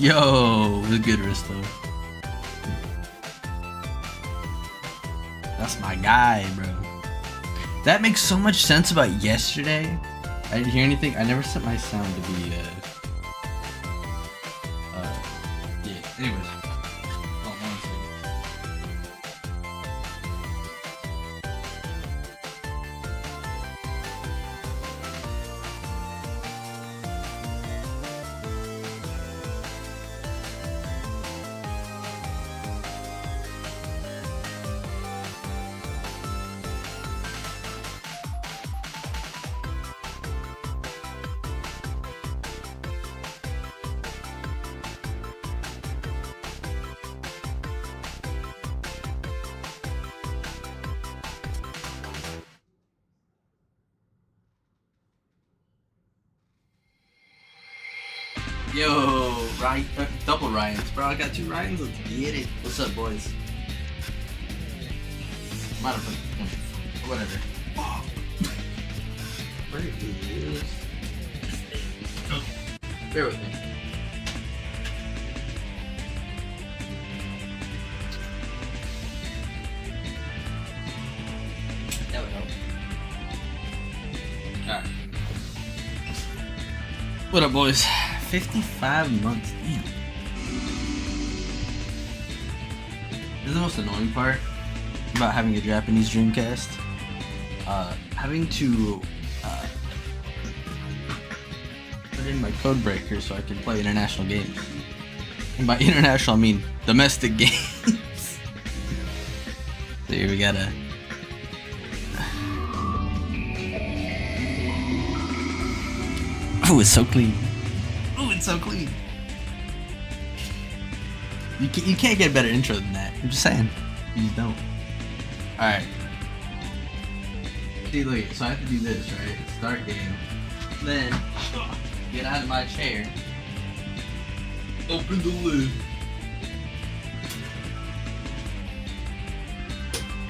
Yo, it was good, Risto. That's my guy, bro. That makes so much sense about yesterday. I didn't hear anything. I never set my sound to be, yeah. Anyways. Oh, 1 second. Yo, Ryan, double Ryans, bro. I got 2 Ryans. Let's get it. What's up, boys? Might have put whatever. Where is? Bear with me. That would help. Alright. What up, boys? 55 months. Damn. This is the most annoying part about having a Japanese Dreamcast. Having to put in my code breaker so I can play international games. And by international, I mean domestic games. So here we gotta. Oh, it's so clean. Oh, it's so clean. You can't get a better intro than that. I'm just saying. You just don't. Alright. See, look. So I have to do this, right? Start game. Then, get out of my chair. Open the lid.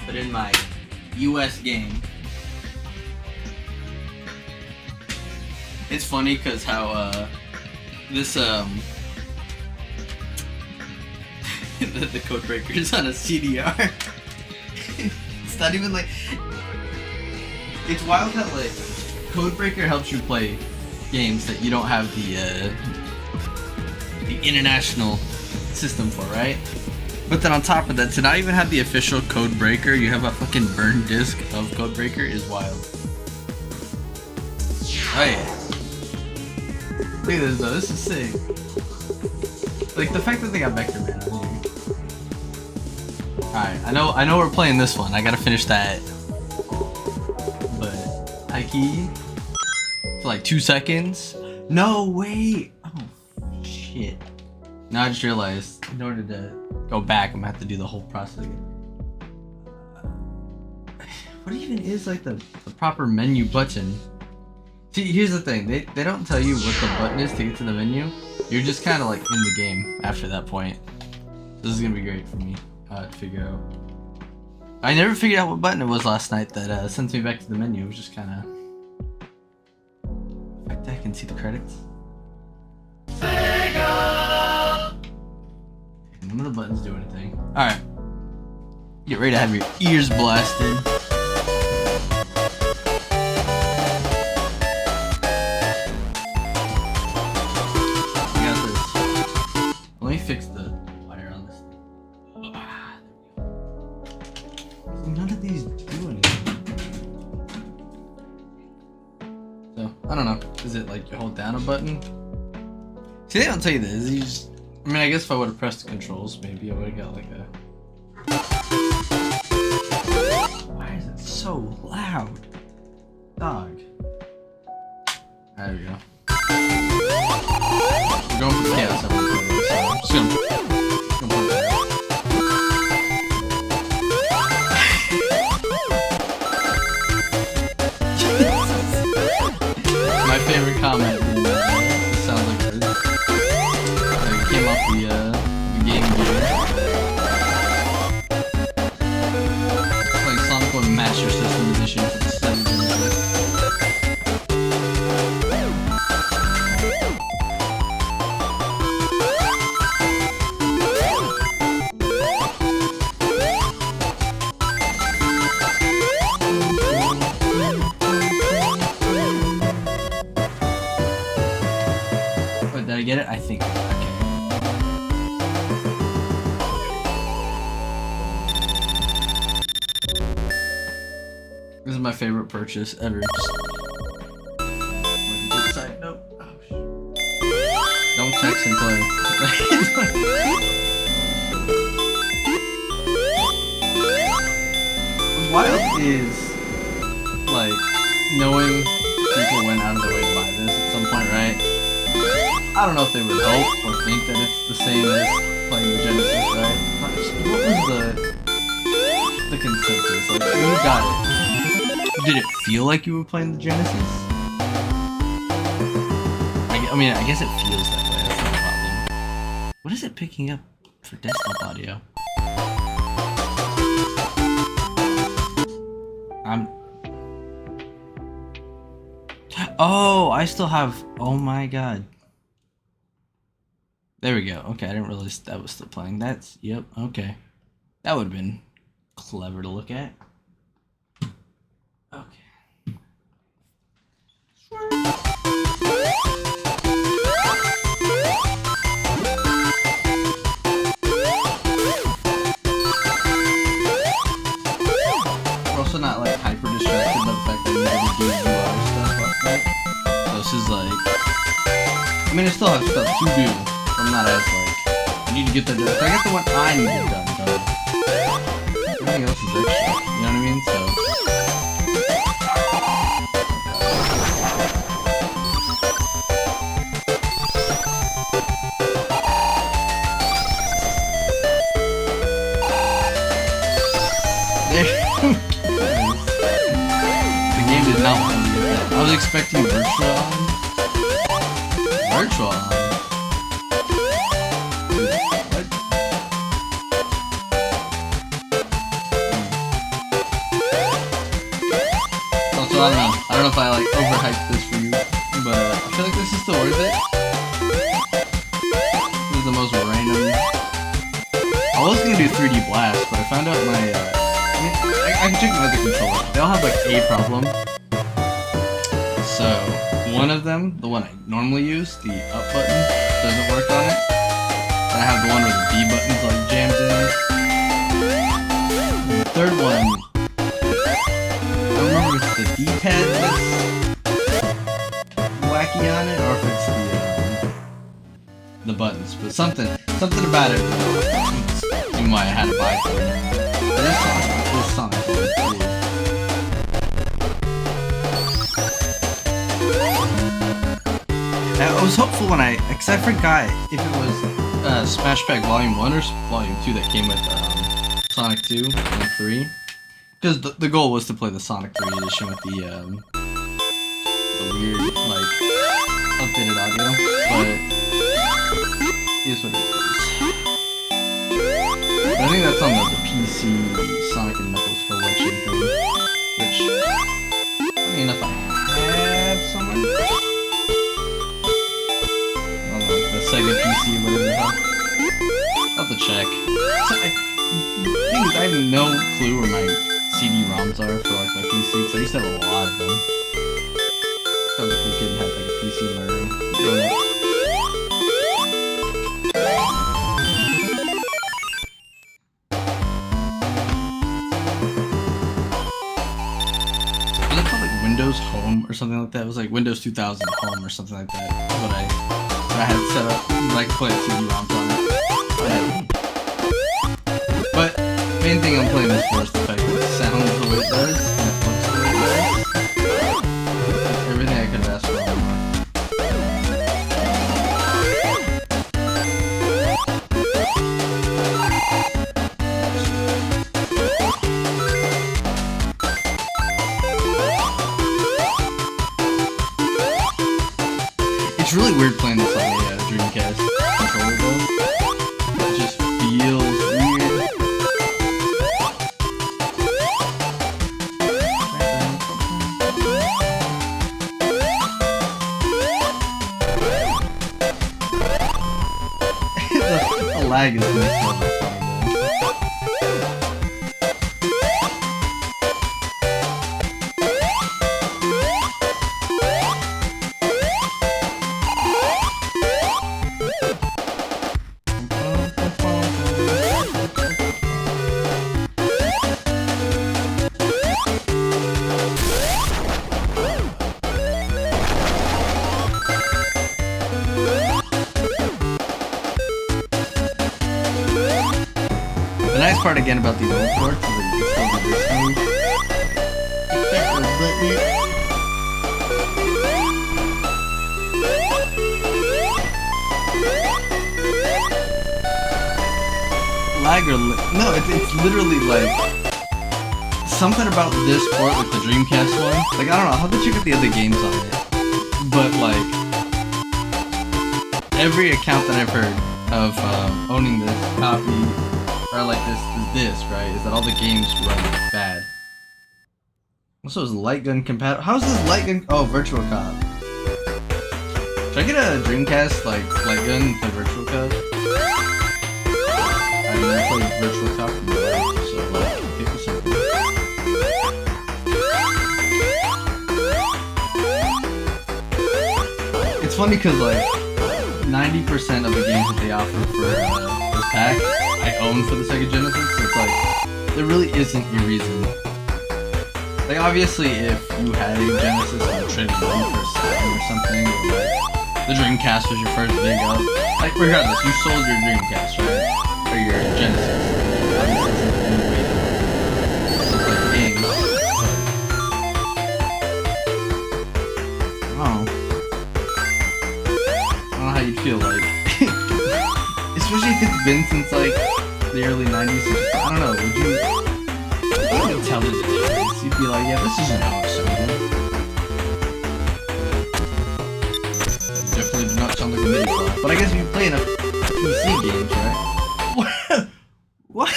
Put in my US game. It's funny because how, this, the code breaker is on a CDR. It's not even like... It's wild that, like, code breaker helps you play games that you don't have the international system for, right? But then on top of that, to not even have the official code breaker, you have a fucking burned disc of code breaker is wild. Oh yeah. Look at this though, this is sick. Like the fact that they got Vector Man on here. Alright, I know we're playing this one. I gotta finish that. But Hikey for like 2 seconds. No, wait. Oh shit. Now I just realized in order to go back I'm gonna have to do the whole process again. What even is like the proper menu button? See, here's the thing, they don't tell you what the button is to get to the menu. You're just kind of like in the game after that point. This is gonna be great for me to figure out. I never figured out what button it was last night that sent me back to the menu. It was just kind of... In fact, I can see the credits. Sega! None of the buttons do anything. Alright. Get ready to have your ears blasted. Fix the wire on this thing. None of these do anything. So, I don't know. Is it like you hold down a button? See, they don't tell you this. You just, I mean, I guess if I would have pressed the controls, maybe I would have got like a... Why is it so loud? Dog. There we go. We're going for chaos. I'm just gonna put that. My favorite comment sounds like this. It came off the Game Gear. Playing Sonic 1 Master System Edition for the 7th it, I think. Okay. This is my favorite purchase ever. Side note. Oh, don't text and play. What's wild is like knowing people went out of their way to buy this at some point, right? I don't know if they would hope or think that it's the same as playing the Genesis, right? What was the consensus? Like, when you got it, did it feel like you were playing the Genesis? I mean, I guess it feels that way, that's not a problem. What is it picking up for desktop audio? Oh, I still have... Oh my god. There we go. Okay, I didn't realize that was still playing. That's... Yep, okay. That would have been clever to look at. Okay. We're also not like hyper distracted by the fact that we had to do UI stuff last night. So this is like, I mean, I still have stuff to do. So I'm not as like, I need to get that done. So I get the one I need to get done, but everything else is extra. You know what I mean? So. The game did not want me to get that. I was expecting virtual on. Virtual on? What? Also, I don't know. I don't know if I like overhyped this for you, but I feel like this is still worth it. This is the most random. I was gonna do 3D Blast, but I found out my I can check my other controllers. They all have like a problem. So one of them, the one I normally use, the up button, doesn't work on it. Then I have the one where the B button's like jammed in. And the third one, I don't remember if it's the D-pad that's wacky on it, or if it's the buttons. But something about it is why I had to buy for it. This Sonic is cool. I was hopeful when because I forgot if it was Smash Pack Volume 1 or Volume 2 that came with Sonic 2 and 3. Because the goal was to play the Sonic 3 edition with the weird, like, updated audio, but it is what it is. I think that's on the PC Sonic and Knuckles for watching thing, which, funny enough, I have somewhere. I don't know, the Sega PC or whatever the hell. I'll have to check. So I have no clue where my CD-ROMs are for like my PC, because I used to have a lot of them. I was a cool kid and had like a PC in my room. Windows Home or something like that. It was like Windows 2000 Home or something like that. That's what I had set up, like play CD-ROMs on it. But main thing I'm playing this for is the fact that it sounds the way it does, and it looks the way it does. Everything I could have asked for. It's really weird playing this on a Dreamcast controller though. It just feels weird. The lag is nice. part again about the old ports so that you can still do this move. No, it's literally like something about this port, like the Dreamcast one. Like, I don't know, I'll have to check out the other games on it. But like, every account that I've heard of owning this copy, or like this, right, is that all the games run bad. Also, is light gun compatible? How is this light gun? Oh, Virtual Cop. Should I get a Dreamcast like light gun and play Virtual Cop? I've never played Virtual Cop in my life, so like, pick me something. It's funny because like 90% of the games that they offer for this pack, I own for the Sega Genesis, so it's like, there really isn't a reason. Like, obviously, if you had a Genesis and traded one for a Saturn or something, or like, the Dreamcast was your first big up, like, regardless, you sold your Dreamcast, right? Or your Genesis. Obviously, it's not any way to play the game. Oh. I don't know how you'd feel, like, especially if it's been since, like, the early 90s. I don't know, would you tell it the difference? You'd be like, yeah, this isn't how it sounded. Definitely do not sound like a MIDI file. But I guess if you play enough PC games, right? What?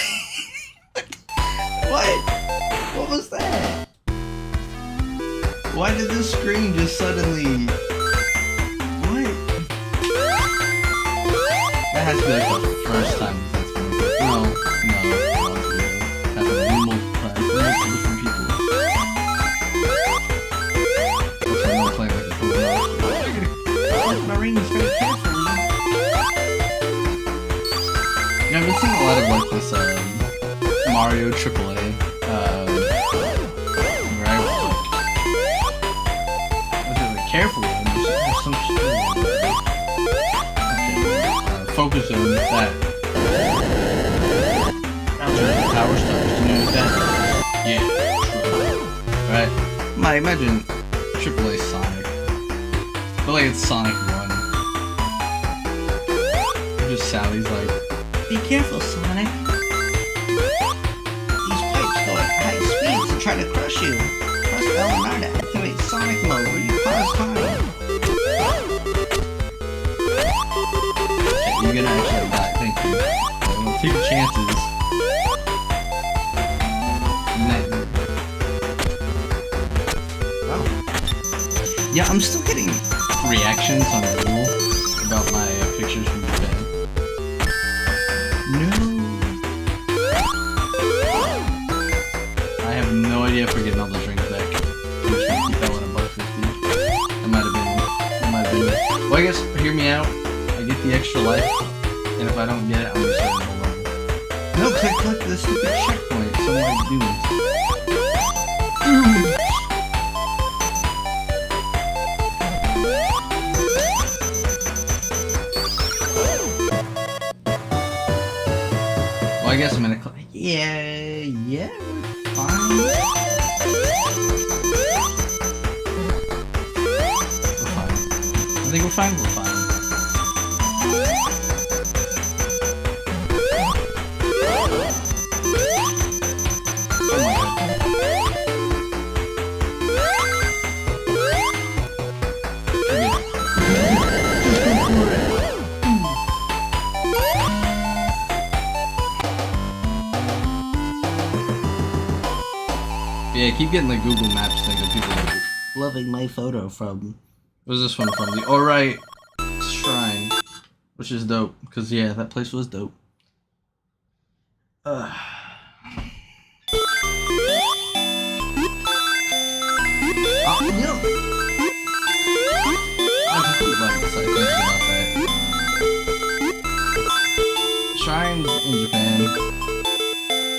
What? What was that? Why did this screen just suddenly... What? That has to be like the first time that's been... No, happened to multiple different people. Also, I'm not playing like a full mouse. My ring is very carefully. You know, I've been seeing a lot of like this Mario AAA, right? Like, carefully, there's some shit. Okay, focus on that. Power stars, you know that? Yeah, true. Right? I imagine AAA Sonic. But like it's Sonic 1. Just Sally's like, be careful, Sonic. These pipes go at high speeds and try to crush you. Press L1 to activate Sonic mode where you pause time. Okay, you're gonna actually die, thank you. Well, take your chances. Yeah, I'm still getting reactions on Google about my pictures from Japan. No. I have no idea if we're getting all those rings back. I'm just gonna keep that one at $1.50. That might have been. Well, I guess, hear me out. I get the extra life, and if I don't get it, I'm just gonna go level. No, because I collected this stupid checkpoint, so I'm like, dude. Well, I guess I'm gonna yeah, we're fine. We're fine. I think we're fine, we're fine. Oh my god. Yeah, I keep getting like Google Maps thing of people like loving my photo from. Where's this one from? The Alright Shrine, which is dope. Cause yeah, that place was dope. Oh, you know, I completely like this. I think about that. Shrines in Japan,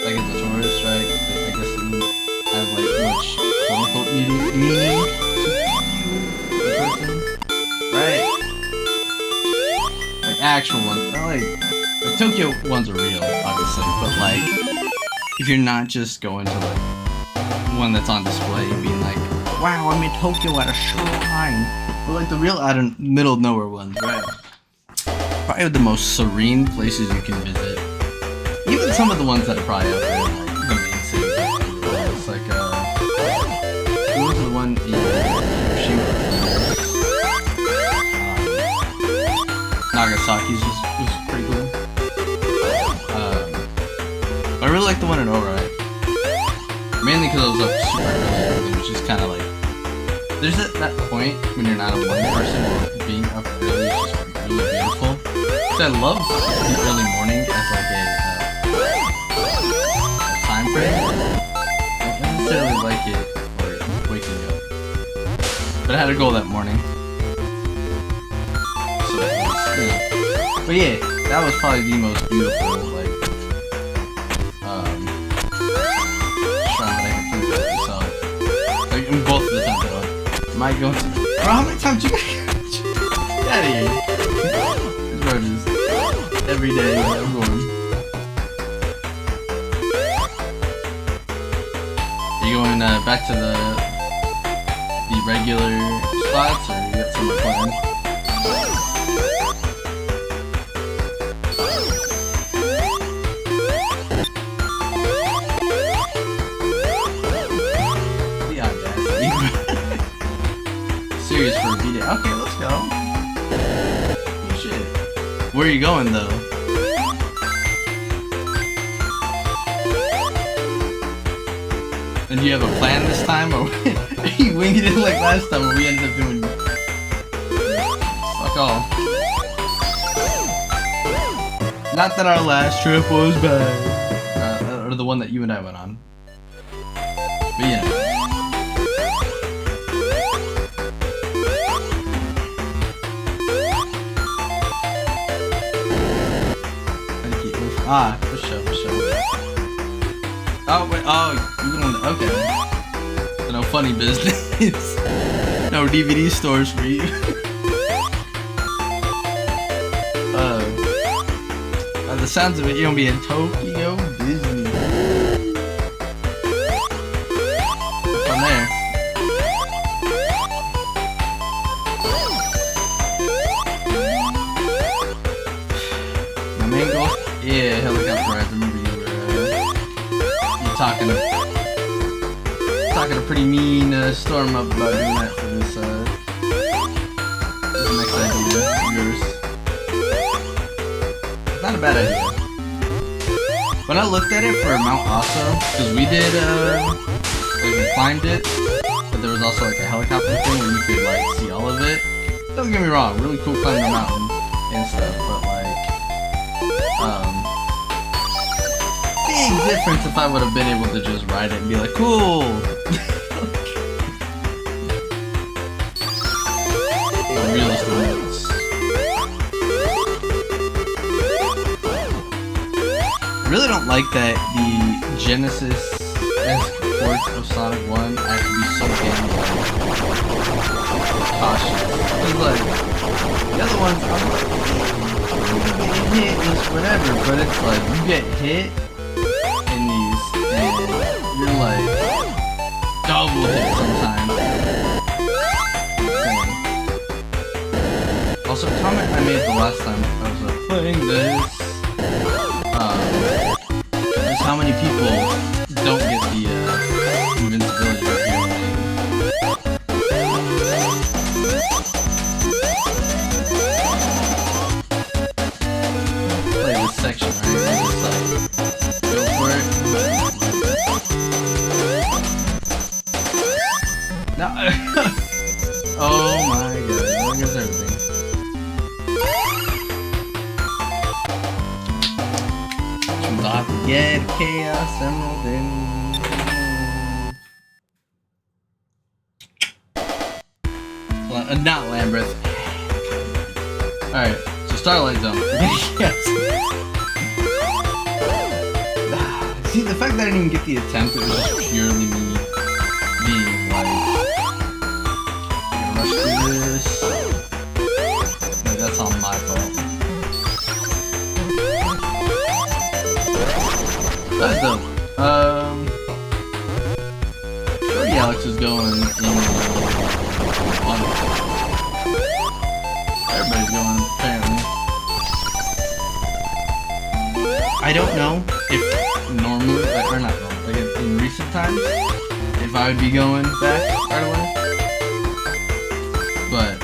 like as a tourist, right? I guess you have like much quote-unquote meaning to you, the person, right? Like actual ones, not like the Tokyo ones are real, obviously, but like if you're not just going to like one that's on display and being like, wow, I'm in Tokyo at a shrine, but like the real out of middle of nowhere ones, right? Probably the most serene places you can visit. Even some of the ones that are probably out there, like the main cities. It's like we went to the one in Hiroshima. Nagasaki's was pretty cool. I really like the one in Ori. Mainly because I was up super early. It was just kind of like there's that point when you're not a one person where being up early is just really beautiful. So I love the early morning as like a time frame. I don't necessarily like it for waking up, but I had a goal that morning. So it was, but yeah, that was probably the most beautiful like shrine that I can think of. So like in both of the times I might go to. Bro, how many times you get out of here? This road is every day I'm going. Are you going back to the regular spots, or you got somewhere planned? Serious for a B-Day. Okay, let's go. Oh shit. Where are you going though? And do you have a plan this time, or are you winging it like last time where we ended up doing fuck all? Not that our last trip was bad. Or the one that you and I went on. But yeah. Ah, for sure. Oh, wait, oh, you doing that? Okay. So no funny business. No DVD stores for you. By the sounds of it, you're gonna be in Tokyo Disney. What's on there? My main goal? Yeah, helicopter rides. I remember you were talking a pretty mean storm up about doing that for this next idea of yours. Not a bad idea. When I looked at it for Mount Aso, because we did like we climbed it, but there was also like a helicopter thing where you could like see all of it. Don't get me wrong, really cool climbing the mountain and stuff, but like big difference if I would have been able to just ride it and be like, cool! The realest of notes. I really don't like that the Genesis-esque ports of Sonic 1 have to be so damn cautious. It's like, the other ones, I'm like, you get hit, it's whatever, but it's like, you get hit in these, and you're like, double hit sometimes. Insane. Also, a comment I made the last time I was playing this, is how many people don't get the invincibility right here. Play this section right here, just like, go for it. No. Oh my god, there goes everything. About to get chaos emerald in. Not Lambeth. Alright, so Starlight Zone. Yes. See, the fact that I didn't even get the attempt, it was just purely me being like, I'm gonna rush through this. Like, that's all my fault. That's dope. going in August. Everybody's going, apparently. I don't know if normally, like, or not normally, like in recent times, if I would be going back right away. But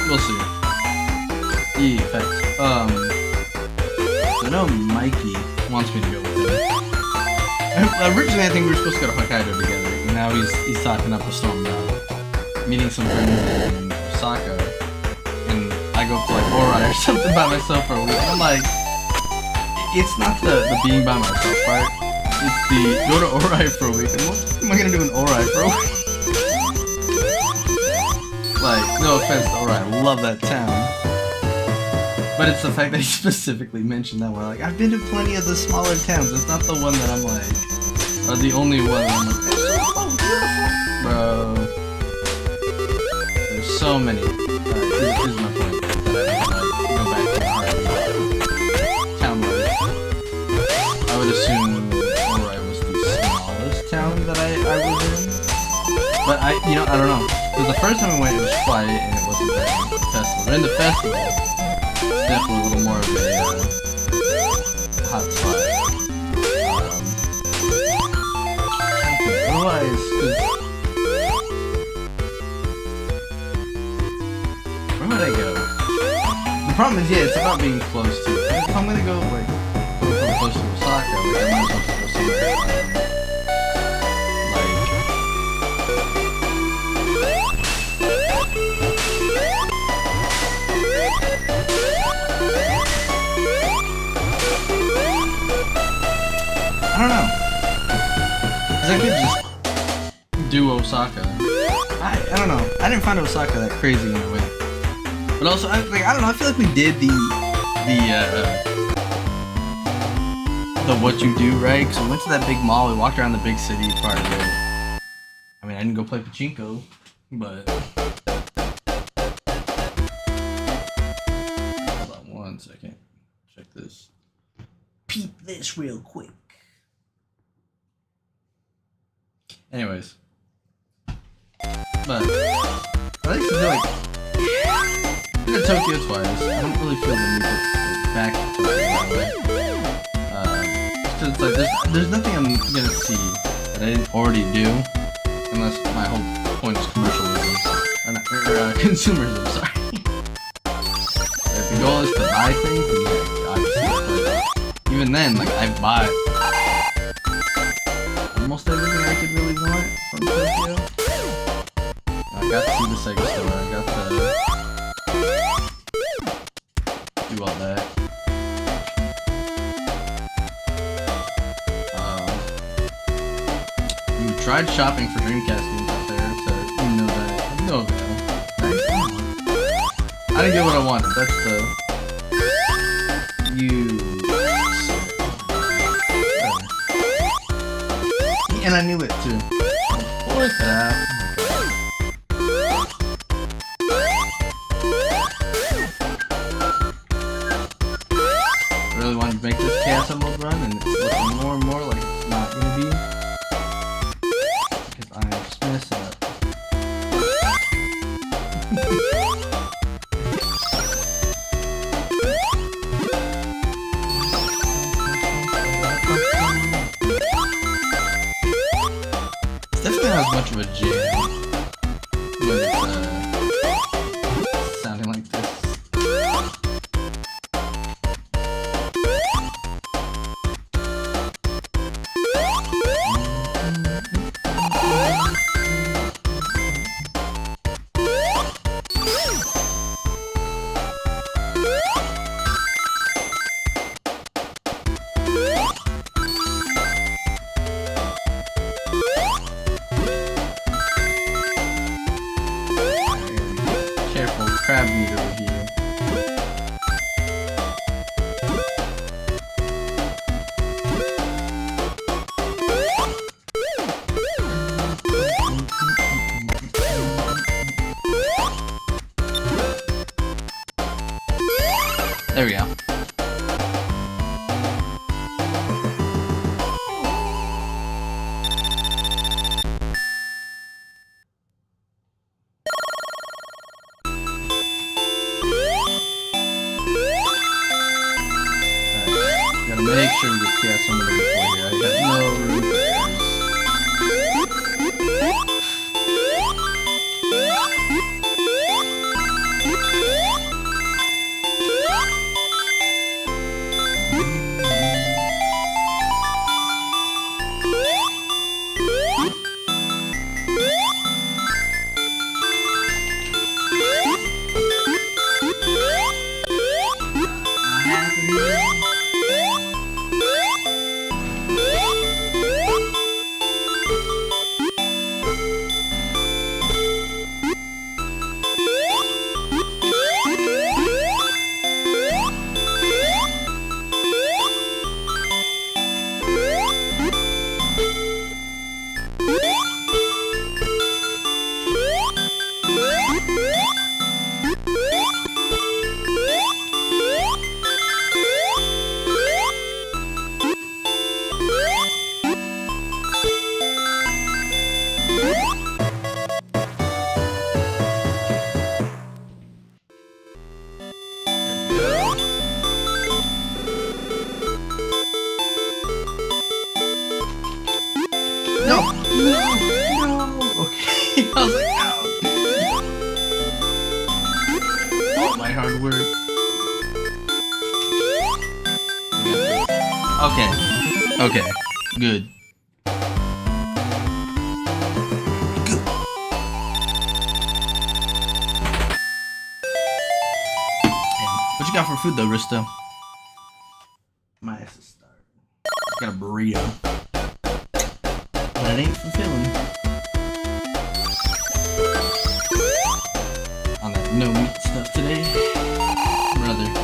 we'll see. Yeah, facts. So I know Mikey wants me to go with him. Originally, I think we were supposed to go to Hokkaido together, and now he's talking up a storm about meeting some friends in Osaka, and I go to like Orai or something by myself for a week. I'm like, it's not the being by myself part. It's the go to Orai for a week. And what am I gonna do in Orai for a week? Like, no offense to Orai, I love that town. But it's the fact that he specifically mentioned that one. Like, I've been to plenty of the smaller towns. It's not the one that I'm like, or the only one that I'm like, oh, beautiful. Bro. There's so many. Here's my point. That I would like go back to the heart of town-wise. I would assume Orai was the smallest town that I was in. But I don't know. Because the first time we went, it was quiet and it wasn't that festival. But in the festival, definitely a little more of a hot spot. Otherwise, where would I go? The problem is, yeah, it's about being close to it. If I'm gonna go like close to Osaka, like I might as well go somewhere I don't know. Cause I could just do Osaka. I don't know. I didn't find Osaka that crazy when I went. But also, I don't know. I feel like we did the what you do, right? Cause we went to that big mall. We walked around the big city part of it. I mean, I didn't go play pachinko, but hold on one second. Check this. Peep this real quick. Anyways, but I used to feel like I've been to Tokyo twice. I don't really feel the need to go back to Tokyo that way. It's like there's nothing I'm gonna see that I didn't already do, unless my whole point is commercialism or consumerism. Sorry. If the goal is to buy things, then yeah, obviously. But even then, like I buy almost everything I could really want from Tokyo. I got to see the Sega store. I got to do all that. We tried shopping for Dreamcast games out there, so you know that no avail. I didn't get what I wanted. That's the and I knew it too. What that? I really wanted to make this chaos mode run, and it's looking more and more like it's not gonna be. Because I'm just messing up. Definitely not as much of a jam when it's sounding like this. Crab meter review. There we go. Okay. Okay. Good. Good. What you got for food though, Risto? My ass is starving. Got a burrito. But it ain't fulfilling. On that no meat stuff today. Brother.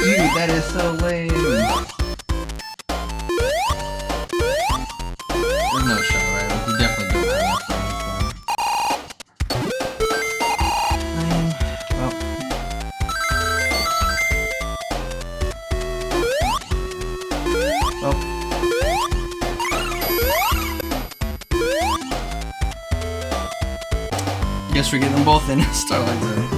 Dude, that is so lame. There's no shot, right? Like, we definitely don't have enough. Lame. Well. Guess we're getting them both in. Starlight Zone.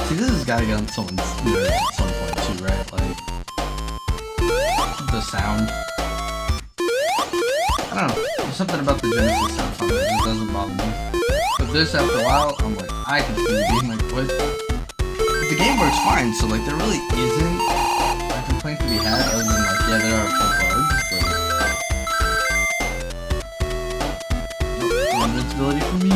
See, this has got to get on someone's nerves at some point too, right? Like, the sound. I don't know. There's something about the Genesis sound from it that just doesn't bother me. But this, after a while, I'm like, I can see it being like, what? But the game works fine, so like, there really isn't a complaint to be had other than like, yeah, there are some bugs, but no invincibility for me.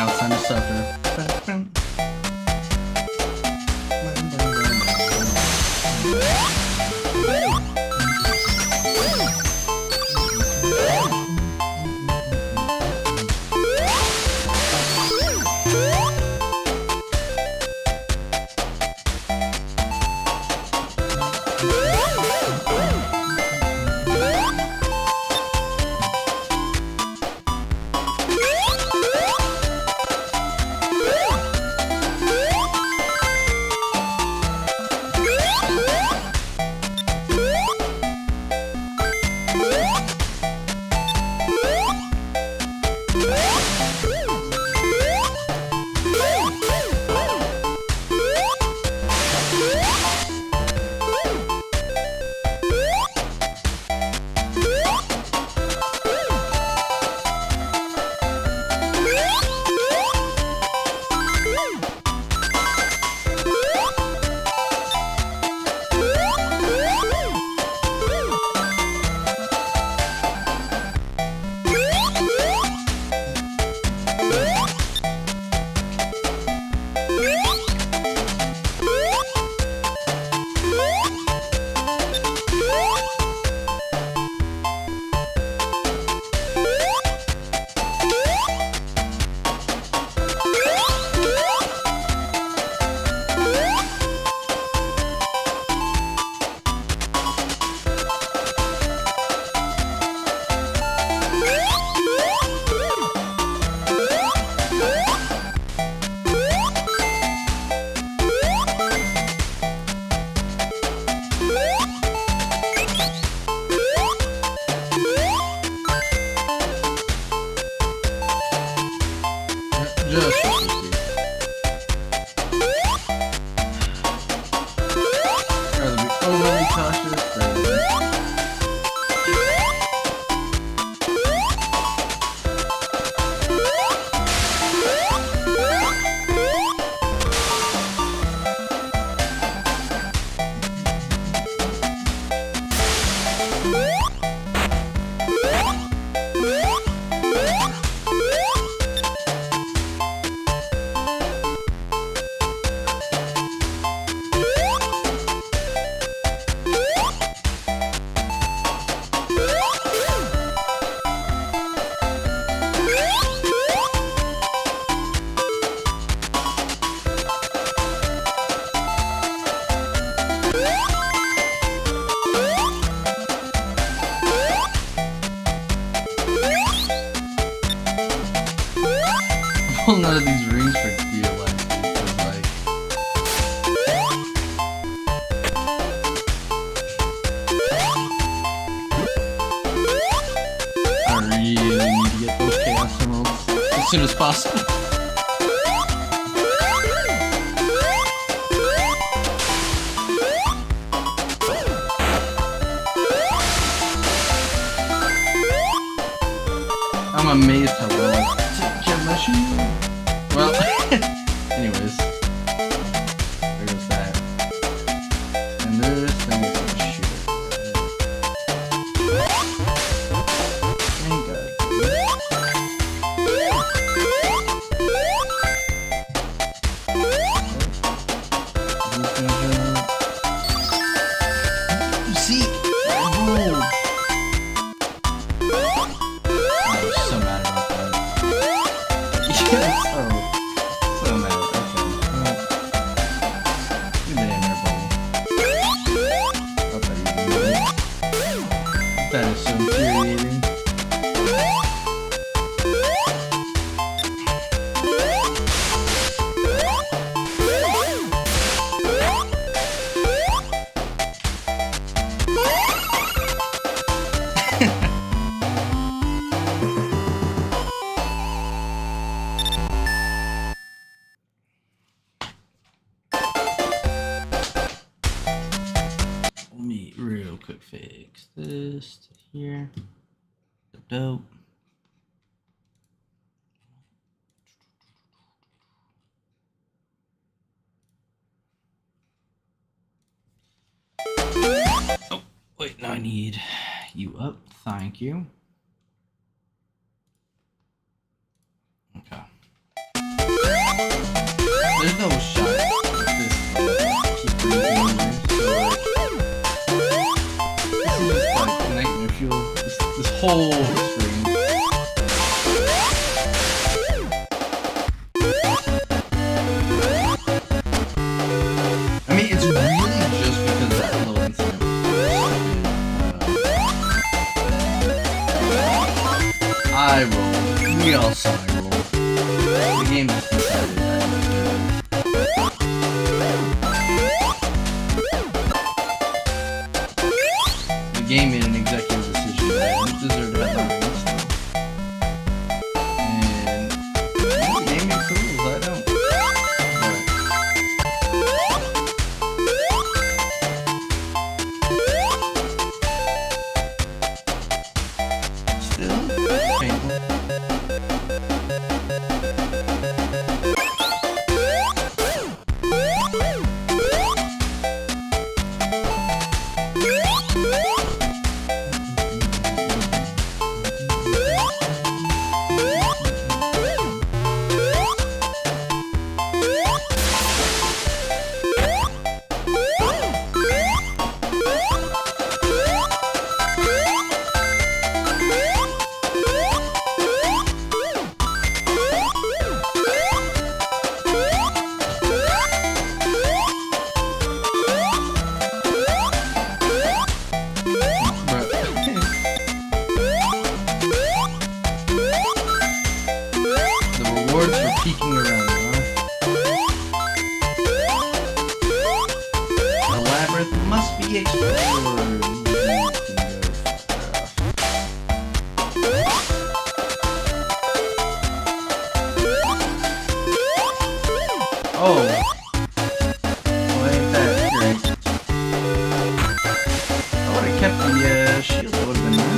Now it's time to suffer. Just rather be overly cautious than none of these rings for dear life. Like, I really need to get those chaos emeralds as soon as possible. I'm amazed how well I take care of my shoes. Well, anyways, there goes that. And this thing is gonna shoot it. Thank God. See? Oh. I'm so mad about that. Yes, so mad. Okay. Good day, everybody. Not that even right. That is so infuriating. Let me real quick fix this to here. Dope. Oh, wait, now I need you up. Thank you. Okay. There's no shot at this keep breathing here. So like, this is just like nightmare fuel. This whole screen. I mean, it's really just because of that little incident. I rolled. We all saw I rolled. The game just decided that. The game made an executive decision that I don't deserve to have my release though. And the game makes the rules, I don't. But still, painful. Rewards for peeking around, huh? The labyrinth must be explored. Oh. Well, ain't that great. I would have kept the shield, that would have been nice.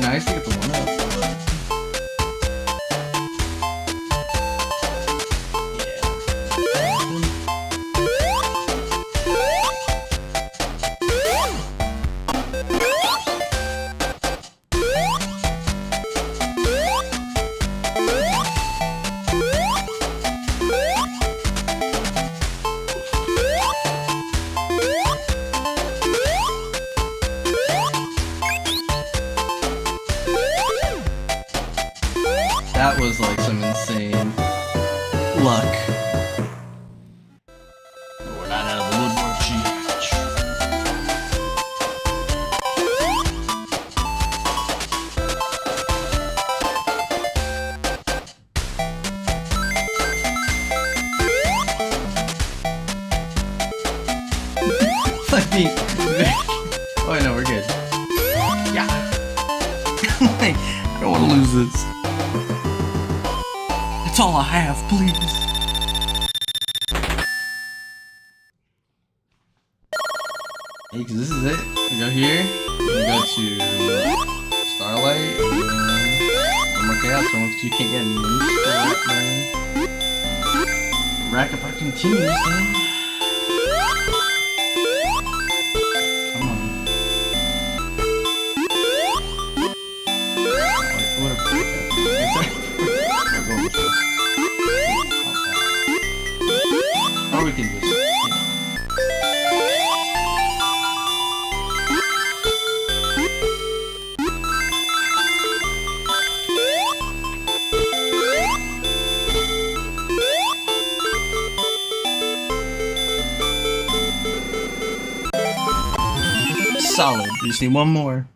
Nice to get the one up. That was like some insane luck. We're not out of the woodwork yet. Like me. Oh, no, we're good. Yeah. I don't want to lose this. That's all I have, please. Hey, cause this is it. We go here, we go to Starlight, and then one more chaos room because you can't get any moves. Rack apart continues then. Come on. Wait, what or we can just, solid. You just need one more.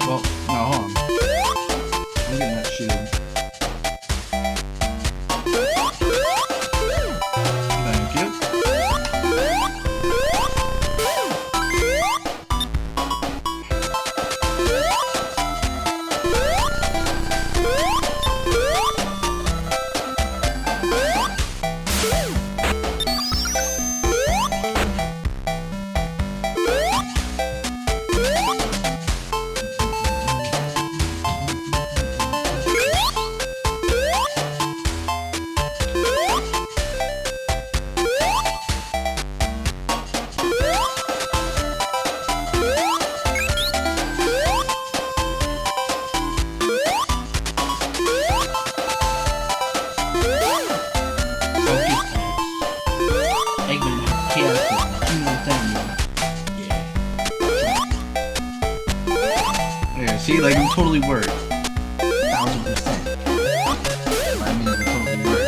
Well, no, hold on. There, see, like, it totally worked. 1000%. I mean, it totally worked.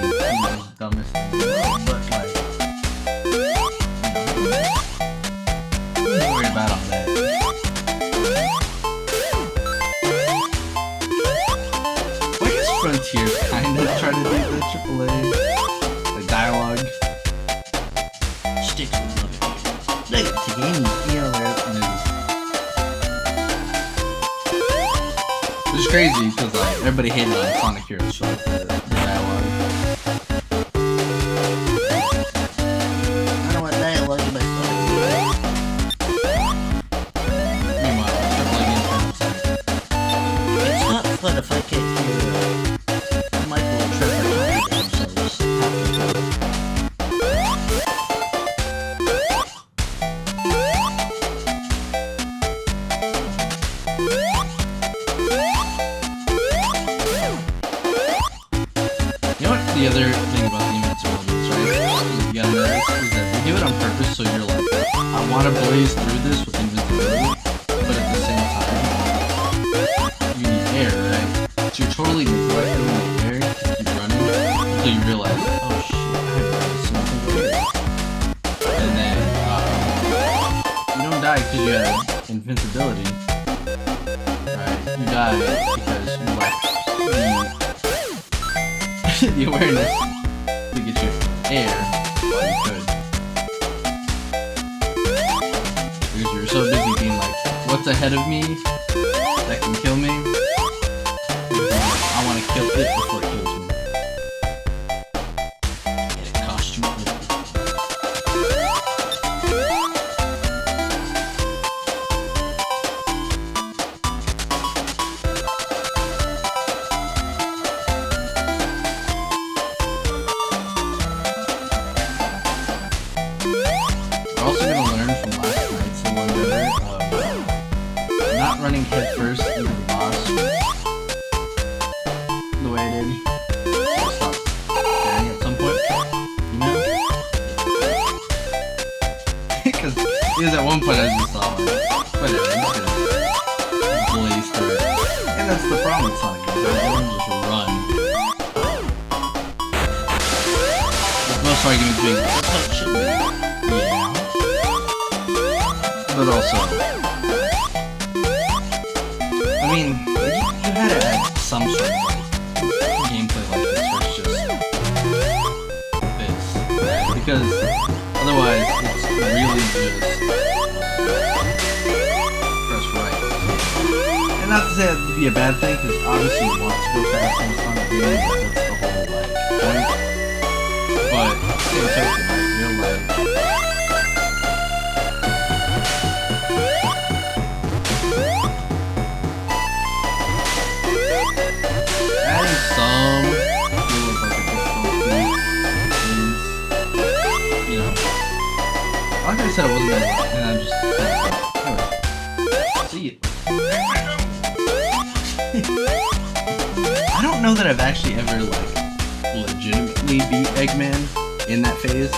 The most dumbest thing in the world, but like, I'm not worried about all that. Well, I guess Frontiers kind of try to do the AAA, like, dialogue. Sticks with love. Look at the game, you know, which is crazy because like everybody hated on Sonic Heroes for like, the dialogue. I don't want dialogue in my Sonic Heroes. Meanwhile, AAA games are upset. It's not fun if I can't hear Michael and Trevor talking to themselves. The other thing about the Invincible is, right, you gotta notice, is that they do it on purpose, so you're like, I want to blaze through this with invincibility, but at the same time, you need air, right? So you're totally neglecting the air to keep running, until you realize, oh shit, I have something air. And then, you don't die because you have invincibility, right? You die because you lack the awareness to get your air while you could. Because you're so busy being like, what's ahead of me that can kill me? I want to kill it before it kills me. And it costs you everything. We're also going to learn from last night's one not running headfirst into the boss the way I did. I'll stop staring at some point, you know? Because at one point I was just all like, whatever, I'm just gonna blaze through it. And that's the problem with Sonic games, right? Everyone just run. With most arguments being, that's how it should be. Yeah. But also, I mean, you had to add some sort of like gameplay like this where it's just this, right? Because otherwise it's really just press right. And not to say that would be a bad thing, because obviously you want to go fast in Sonic games, that's the whole like point. But same token, like real life. Adding some feels like a difficulty means, you know, like I said, it wasn't gonna work, and I'm just anyway, see it. I don't know that I've actually ever like legitimately beat Eggman in that phase.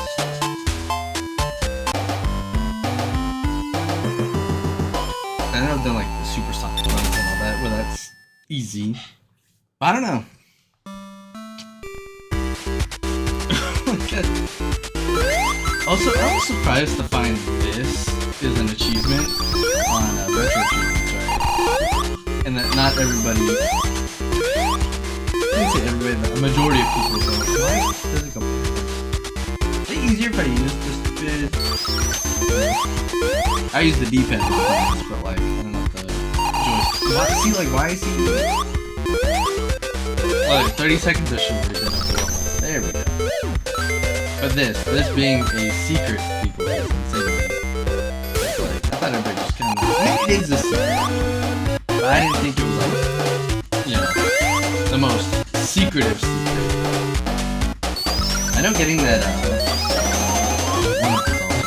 I know I've done like the super sonic runs and all that, where that's easy. I don't know. Also, I was surprised to find this is an achievement on retro achievements, right? And that not everybody, I didn't say everybody, but a majority of people go, why does it go? Is it easier if I use this bit? I use the D-pad for this, but like, I don't know if the joystick. See, like, why is he... Like, 30 seconds of should be good. There we go. But this being a secret, people, is insane. It's like, I thought everybody just kind of... It is a secret. But I didn't think it was like, you know, the most secretive secret. I know getting that, one-up is also...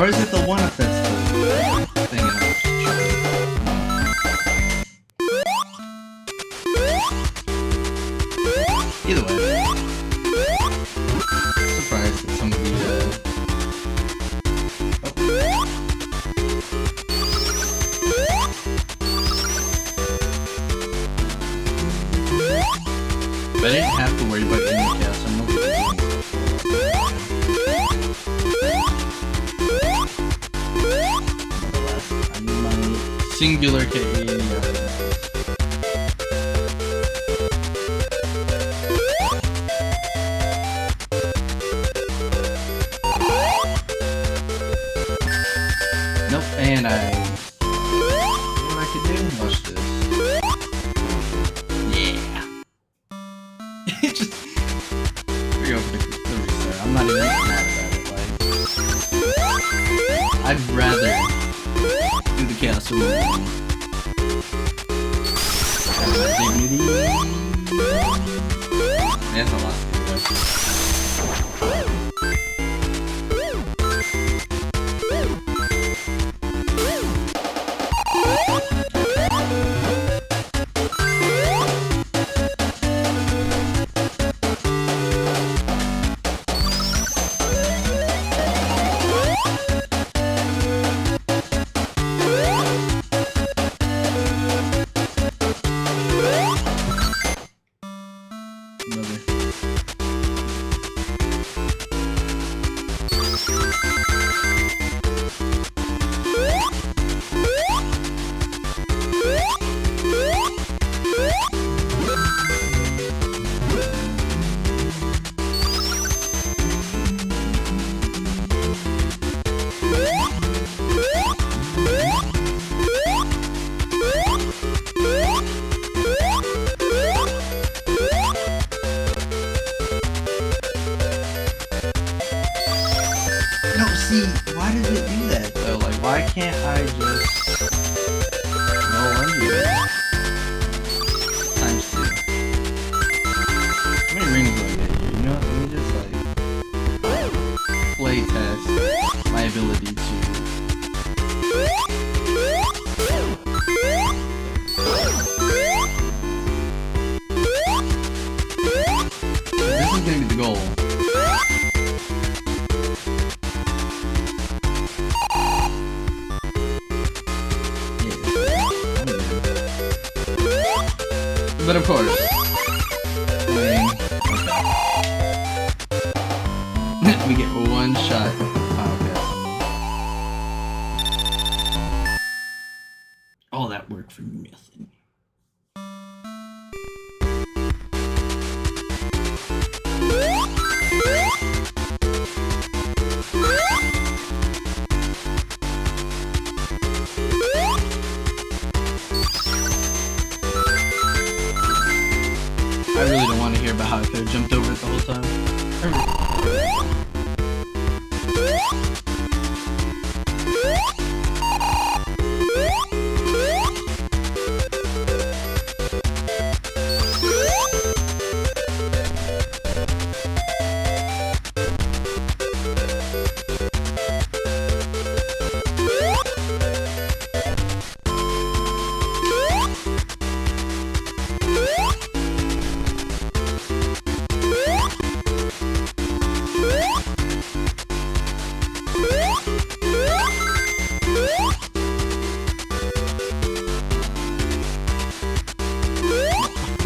Or is it the one-up that's the thing I'm just trying? Either way, surprised that some of the, oh, singular case. Nope, and what I could do? Watch this. Yeah. It just reopen the restart. I'm not even mad about it. Like, I'd rather do the chaos removal. Dignity. That's a lot to do. No, see, why does it do that though? Like, why can't I just roll under it? Times 2. How many rings do I get here? You know what? Let me just like play test my ability to. This is gonna be the goal. But of course, we get one shot. All that work for nothing. I really don't want to hear about how I could have jumped over it the whole time.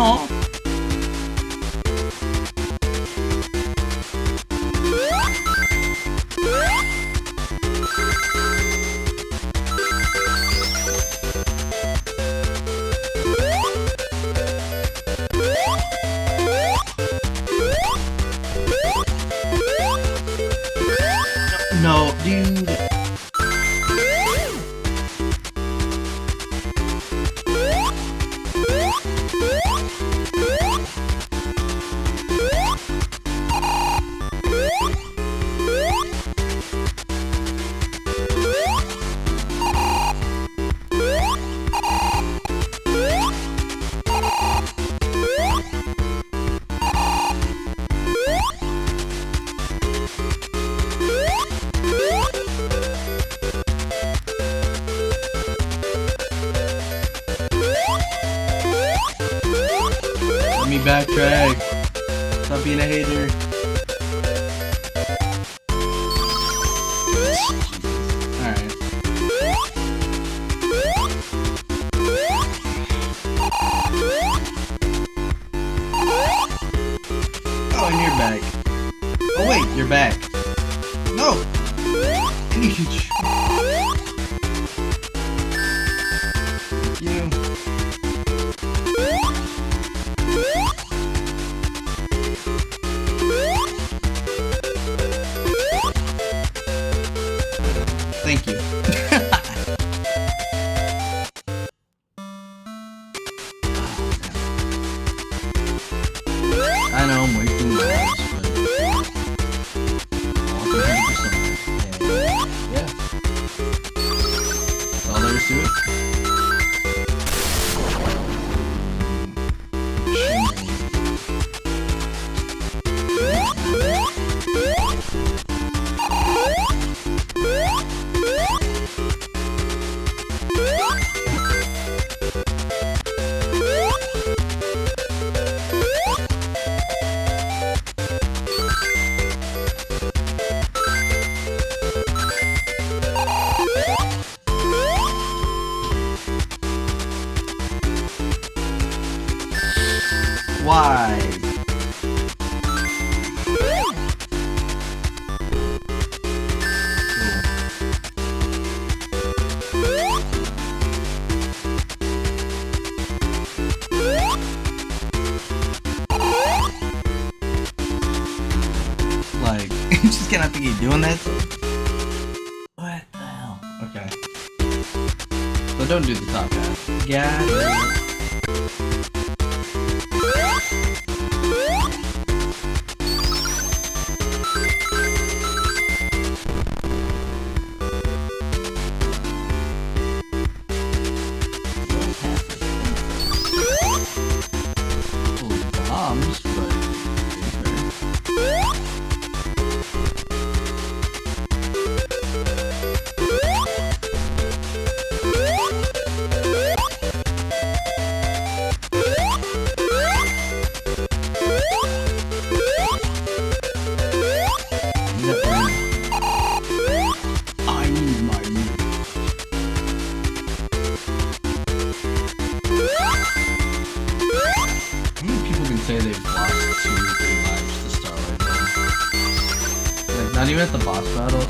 Oh. No, dude. Let me backtrack. Stop being a hater. Alright. Oh, and you're back. Oh wait, you're back. No! do it. Why? Like, just cannot think he's doing that. What the hell? Okay. So don't do the top half. Got it. Bombs, but I need my meat. How many people can say they've lost 2 or 3 lives to Starlight Zone? Like, not even at the boss battle, it's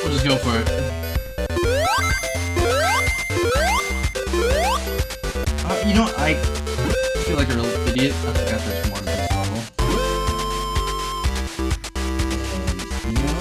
we'll just go for it. You know, I feel like a real idiot. I forgot there's more to this level. And, you know,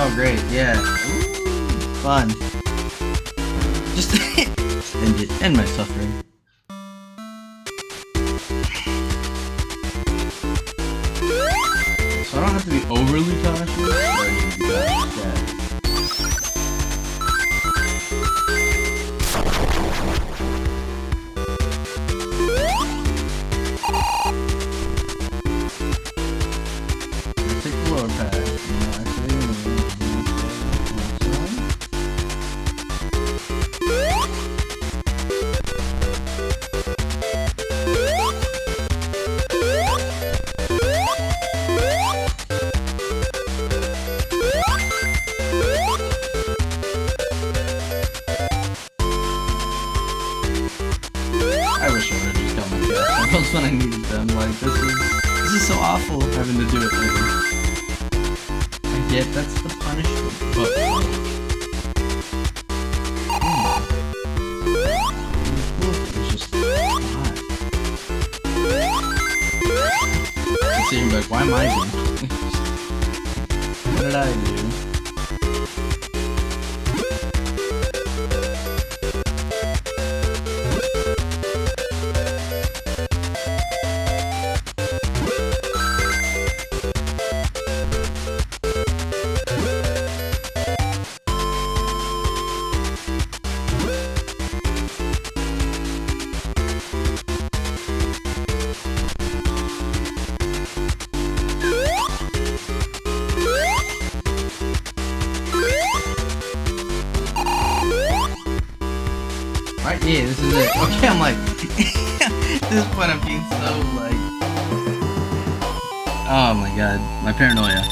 oh great, yeah. Ooh, fun. Just end it. End my suffering. So I don't have to be overly cautious, or I need to be cautious, yeah. Take the lower path. I wish I would have just got my gas cycles when I needed them. Like, this is so awful having to do it later. I get that's the punishment, but it's just hot. So you're like, why am I doing this? What did I do? Yeah, this is it. Okay, I'm like, at this point I'm being so like, oh my god, my paranoia.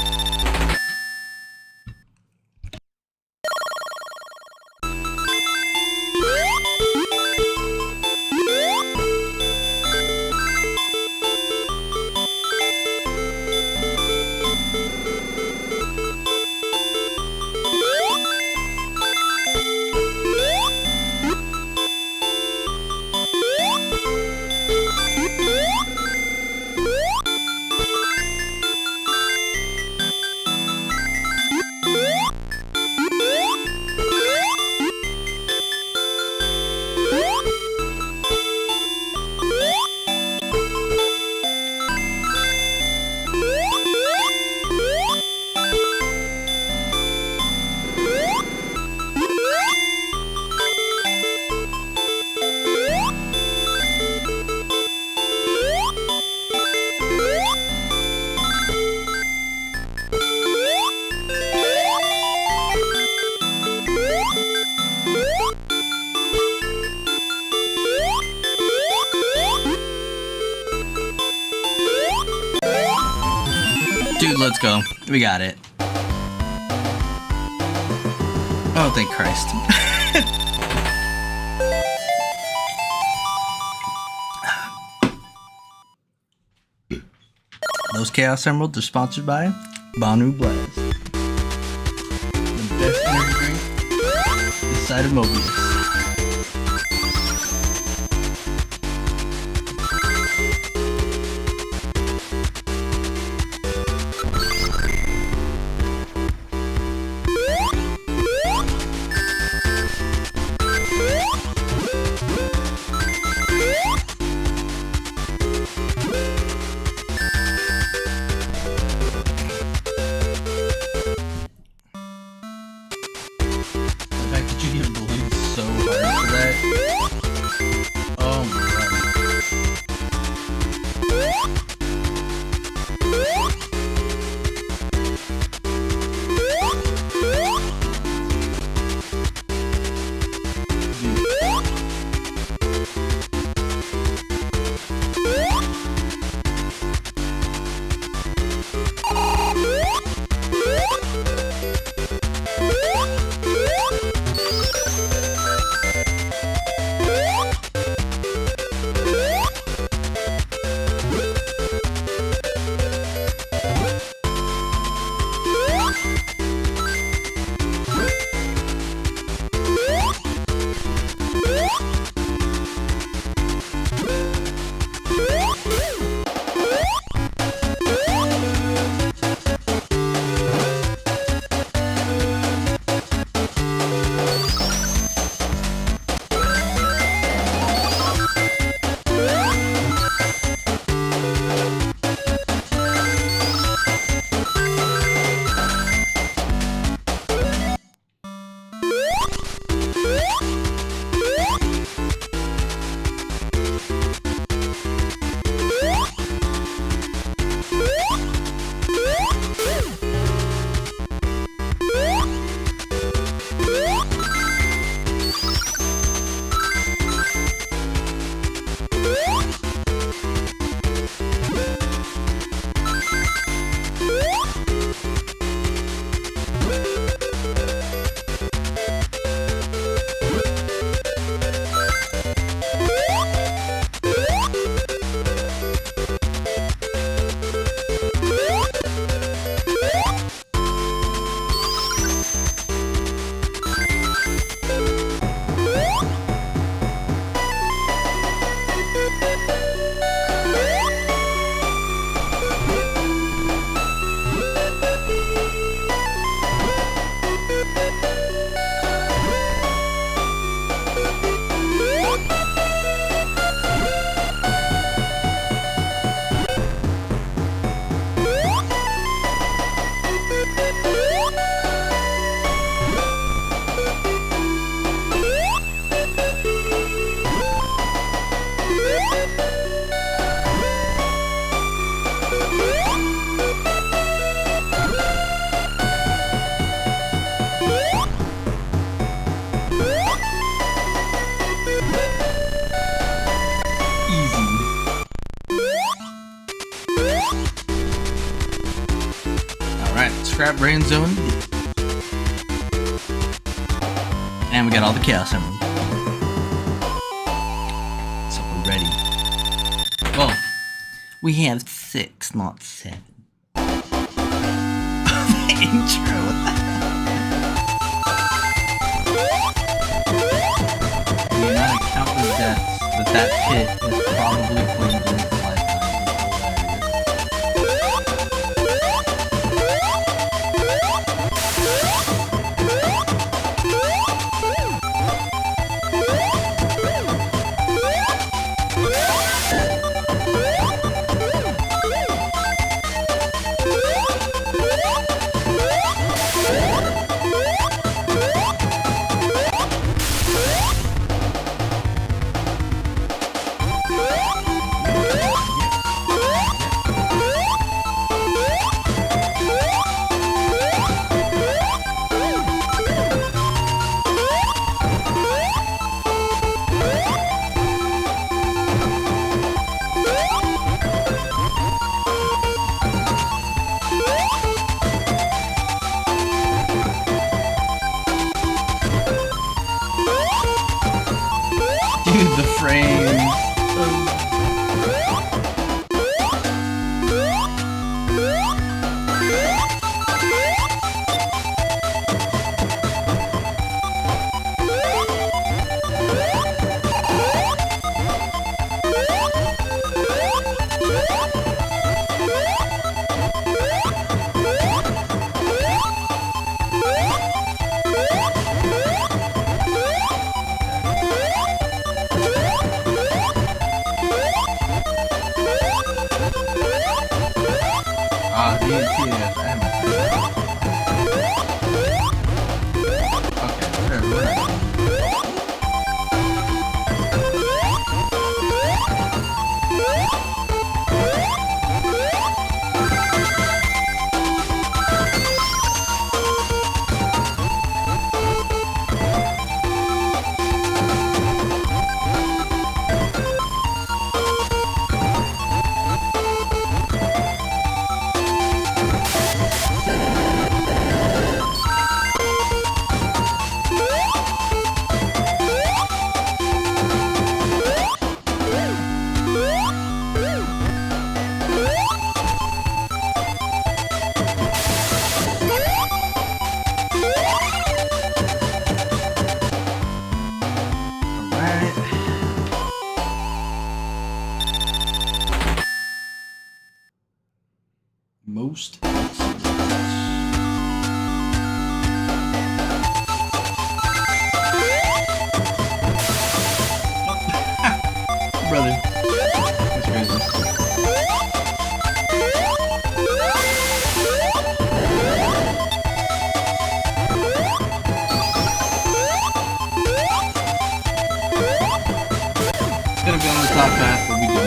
Dude, let's go. We got it. Oh, thank Christ. Those Chaos Emeralds are sponsored by Banu Blast. The best energy drink this side of Mobius. The fact that you get bullied so Alright, scrap brain zone. And we got all the chaos emeralds. So we're ready. Well, we have 6, not 7. The intro, what the hell? The amount of countless deaths that pit is probably claimed in its lifetime is dude, the frames. Most brother, that's crazy. Gonna be on the top path, but we don't.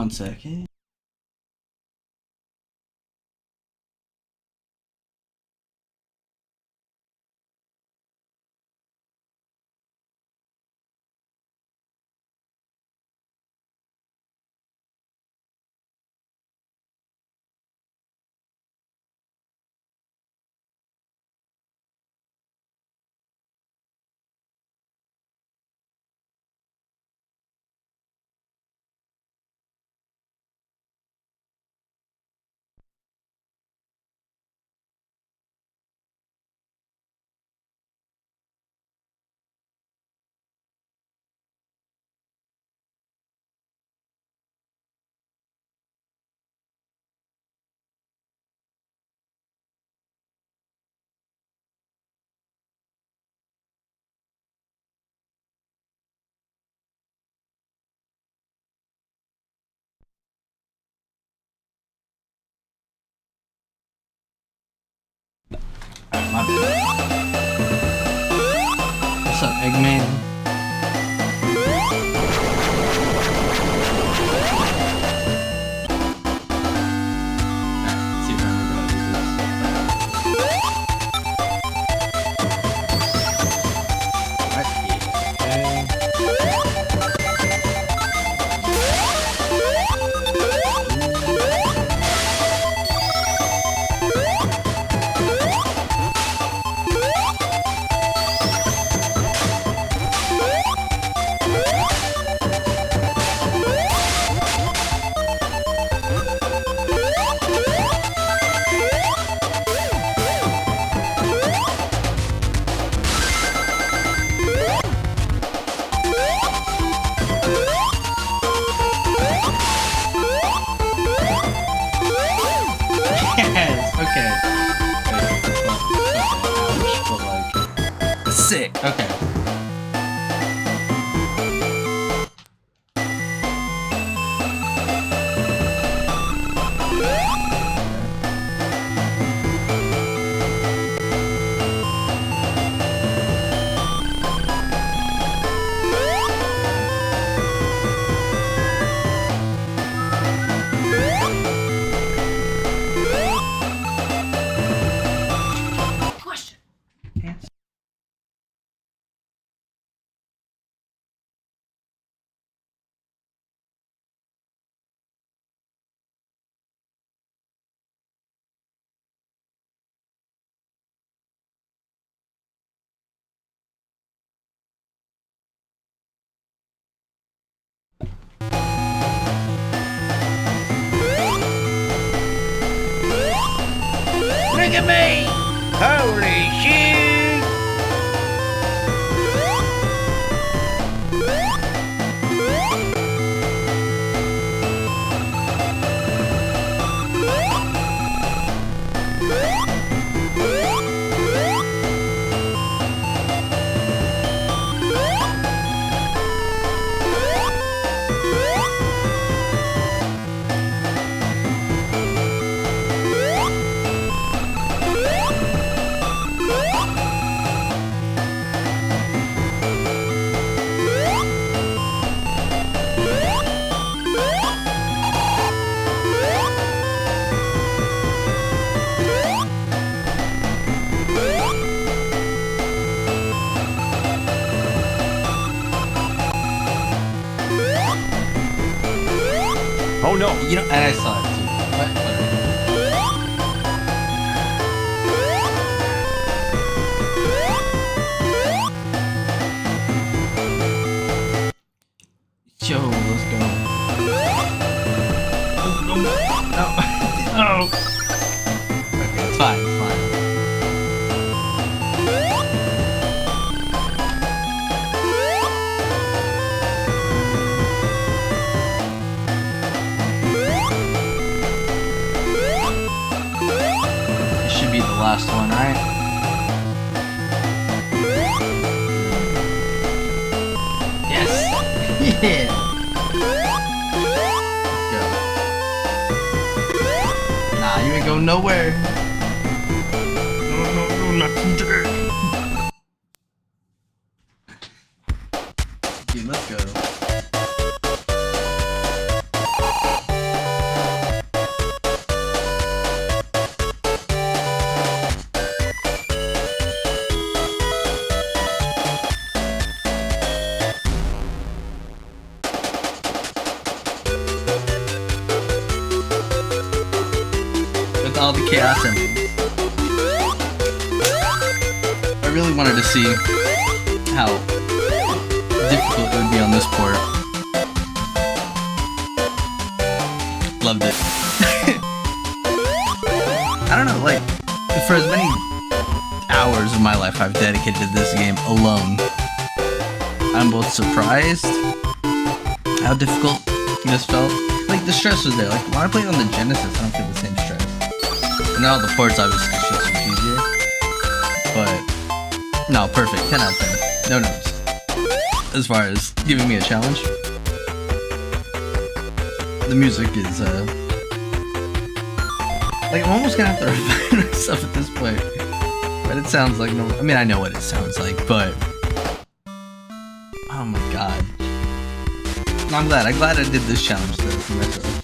1 second. My bad. What's up, Eggman? Alright, let's see if I remember how to do this. Alright, okay. Wait, that's not okay, ouch, but like sick. Okay. Look at me! Holy shit! Oh no! You know, and I saw it too. Yo, let's go. Oh. Okay, it's fine, it's fine. This should be the last one, right? Yes! Yeah! You ain't go nowhere. No, not today. Dude, let's go. all the chaos and I really wanted to see how difficult it would be on this port. Loved it. I don't know, like, for as many hours of my life I've dedicated to this game alone, I'm both surprised how difficult this felt. Like, the stress was there. Like, when I played on the Genesis, I don't feel the same stress. And then all the ports, obviously, it's just much easier. But, no, perfect. 10 out of 10. No notes. As far as giving me a challenge. The music is, like, I'm almost gonna have to refine myself at this point. But it sounds like no. I mean, I know what it sounds like, but oh my god. I'm glad I did this challenge though for myself.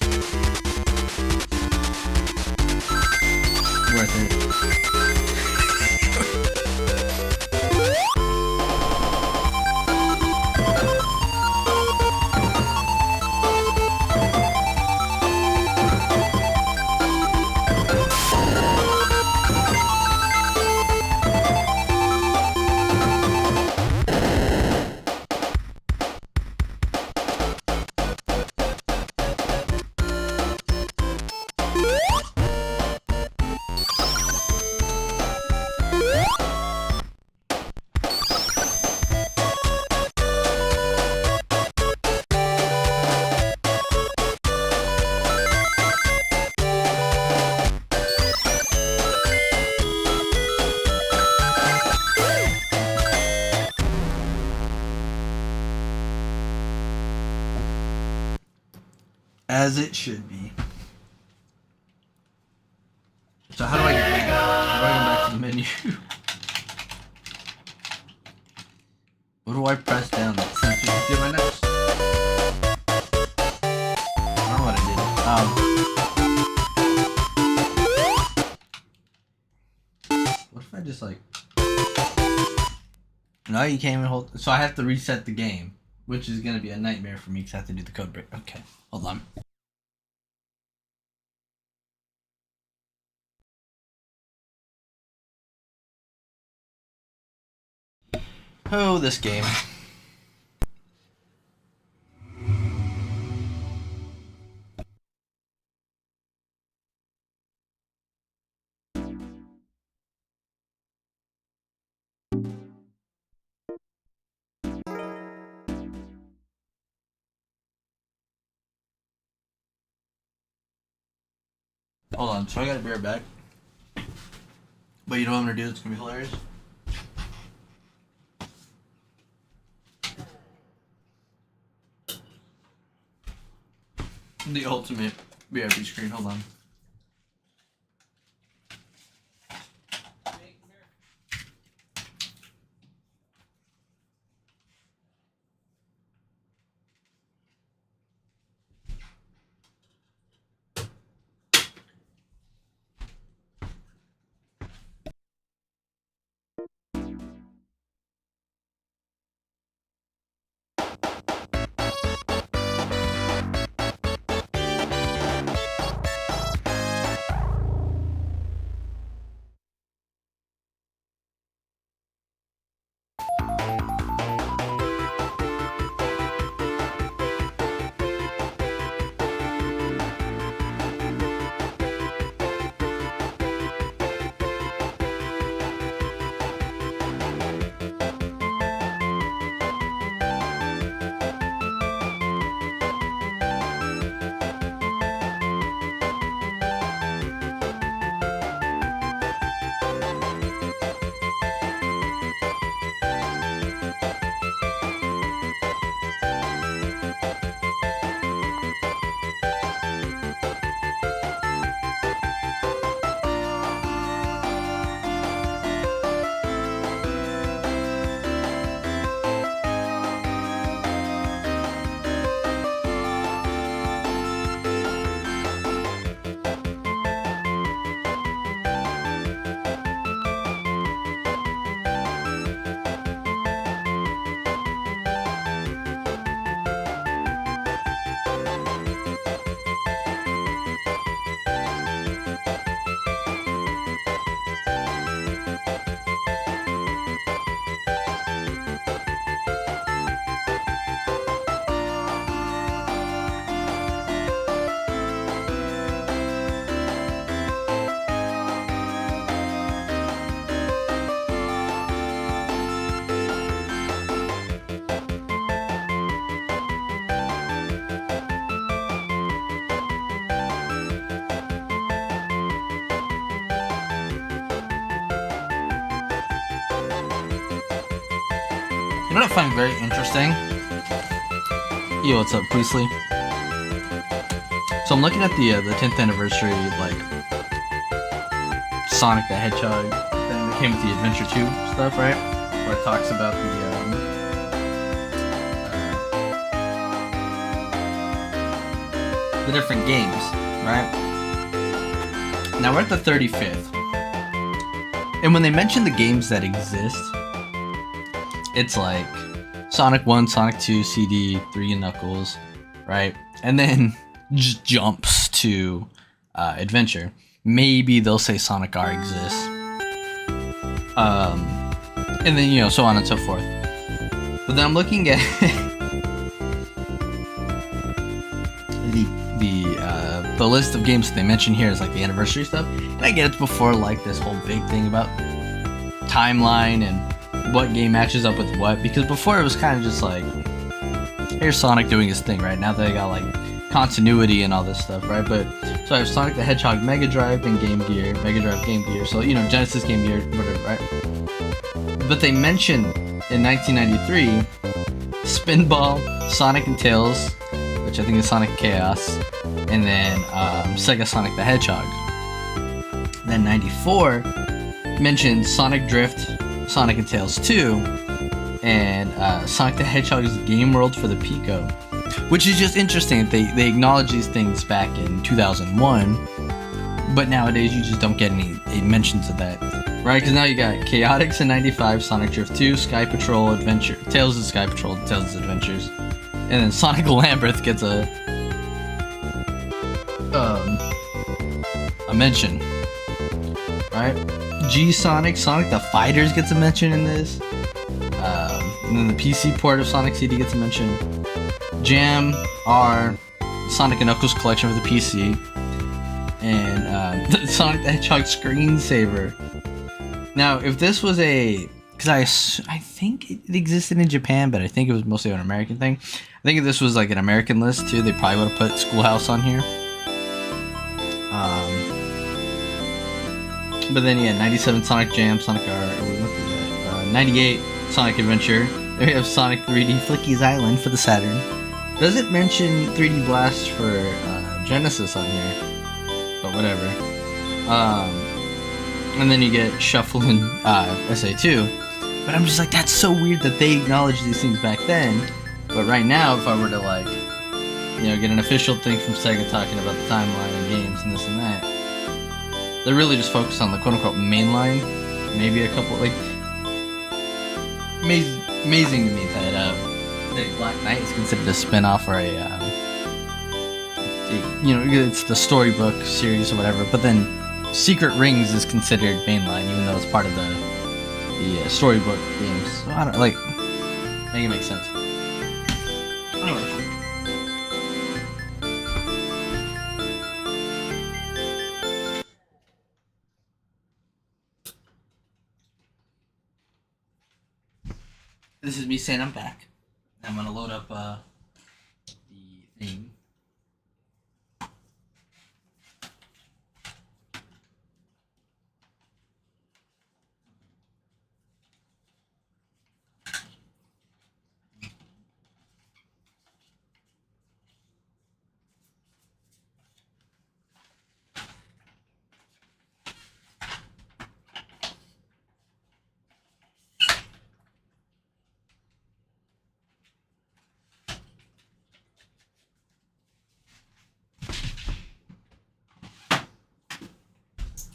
Worth it. As it should be. So how do I get back? How do I go back to the menu? What do I press down? Since you did my next. I don't know what I did. What if I just like? No, you can't even hold. So I have to reset the game, which is gonna be a nightmare for me because I have to do the code break. Okay, hold on. Oh, this game. Hold on, so I gotta be right back. But you know what I'm gonna do? It's gonna be hilarious. The ultimate BRB screen, hold on. You know what I find very interesting? Yo, what's up, Priestley? So I'm looking at the 10th anniversary, like, Sonic the Hedgehog thing that came with the Adventure 2 stuff, right? Where it talks about the different games, right? Now we're at the 35th. And when they mention the games that exist, it's like Sonic 1, Sonic 2, CD, 3 and Knuckles, right? And then just jumps to Adventure. Maybe they'll say Sonic R exists. And then, you know, so on and so forth. But then I'm looking at the list of games that they mention here is like the anniversary stuff. And I get it's before like this whole big thing about timeline and what game matches up with what. Because before it was kind of just like, here's Sonic doing his thing, right? Now they got like continuity and all this stuff, right? But so I have Sonic the Hedgehog Mega Drive and Game Gear, Mega Drive, Game Gear. So, you know, Genesis, Game Gear, whatever, right? But they mentioned in 1993 Spinball, Sonic and Tails, which I think is Sonic Chaos, and then Sega Sonic the Hedgehog. Then 94 mentioned Sonic Drift, Sonic and Tails 2, and Sonic the Hedgehog's Game World for the Pico. Which is just interesting. They acknowledge these things back in 2001, but nowadays you just don't get any mentions of that. Right, because now you got Chaotix in 95, Sonic Drift 2, Sky Patrol Adventure, Tales of Sky Patrol, Tales of Adventures, and then Sonic Lambert gets a mention, right? G-Sonic, Sonic the Fighters gets a mention in this, and then the PC port of Sonic CD gets a mention. Jam R, Sonic and Knuckles collection for the PC, and the Sonic the Hedgehog screensaver. Now, if this was because I think it existed in Japan, but I think it was mostly an American thing. I think if this was like an American list too, they probably would have put Schoolhouse on here. But then yeah, 97 Sonic Jam, Sonic R, what was that? 98 Sonic Adventure. Then we have Sonic 3D Flicky's Island for the Saturn. Does it mention 3D Blast for Genesis on here? But whatever. And then you get Shuffle and SA2. But I'm just like, that's so weird that they acknowledged these things back then. But right now, if I were to like, you know, get an official thing from Sega talking about the timeline and games and this and that, they're really just focused on the quote-unquote mainline. Maybe a couple, like, amazing to me that Black Knight is considered a spin-off or you know, it's the storybook series or whatever, but then Secret Rings is considered mainline, even though it's part of the storybook games. So I don't, like, make it make sense. Anyway. This is me saying I'm back. I'm gonna load up the thing.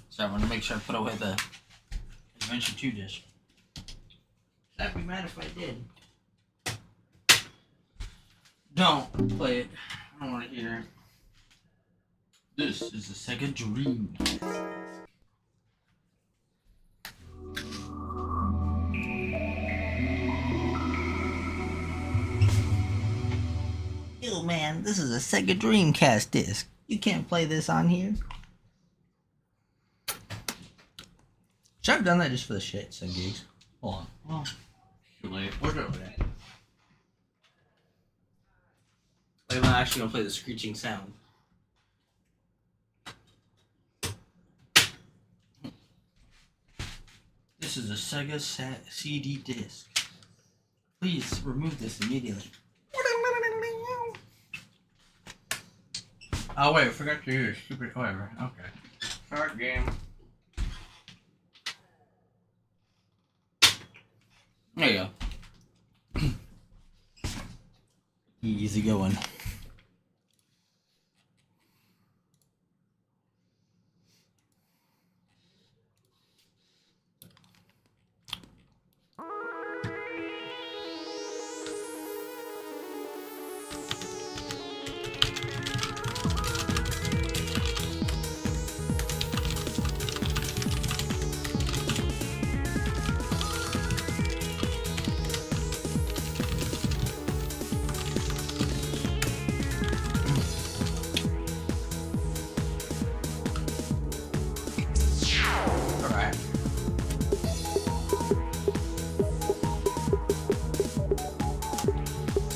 So I want to make sure I put away the Adventure 2 disc. That'd be mad if I did. Don't play it. I don't want to hear. This is the Sega Dreamcast. Yo man, this is a Sega Dreamcast disc. You can't play this on here. Should I have done that just for the shits and gigs? Hold on. Well, too late. We're doing that. I'm actually gonna play the screeching sound. This is a Sega CD disc. Please remove this immediately. Oh wait, I forgot to use stupid whatever. Okay. Start game. There you go. Easy going.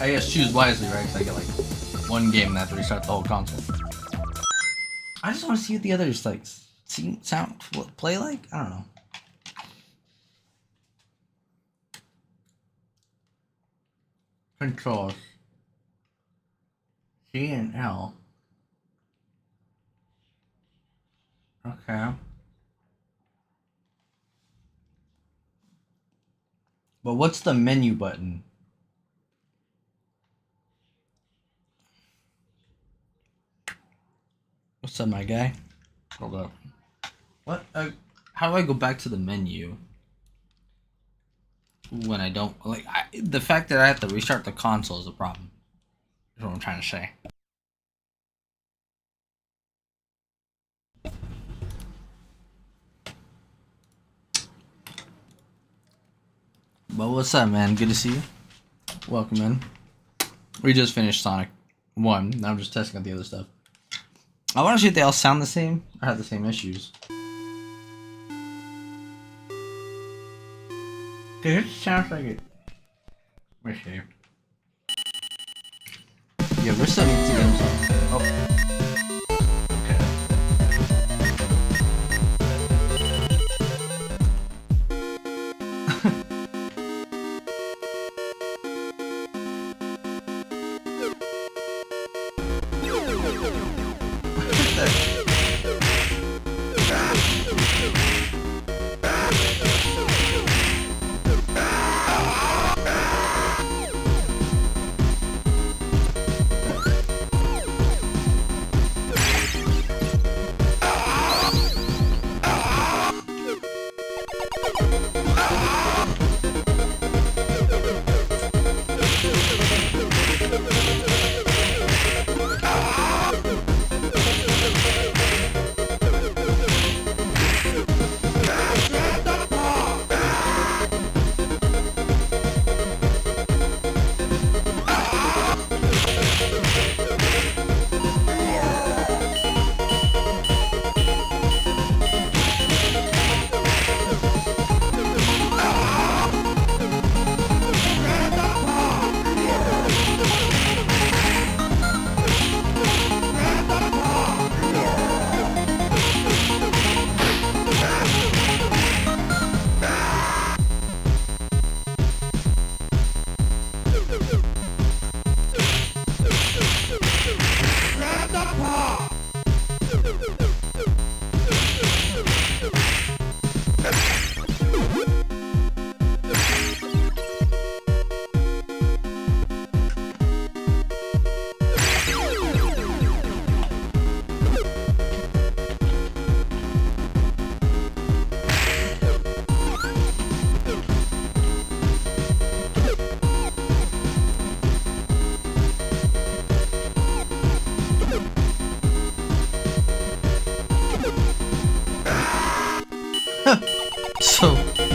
I guess choose wisely, right? Because I get like one game and I have to restart the whole console. I just want to see what the others like play like. I don't know. Controls. C and L. Okay. But what's the menu button? What's up, my guy? Hold up. What? How do I go back to the menu when I don't like? The fact that I have to restart the console is a problem. That's what I'm trying to say. But what's up, man? Good to see you. Welcome in. We just finished Sonic 1. Now I'm just testing out the other stuff. I want to see if they all sound the same or have the same issues. Dude, it sounds like it. Let me see. Yeah, we're still need to get some. Oh.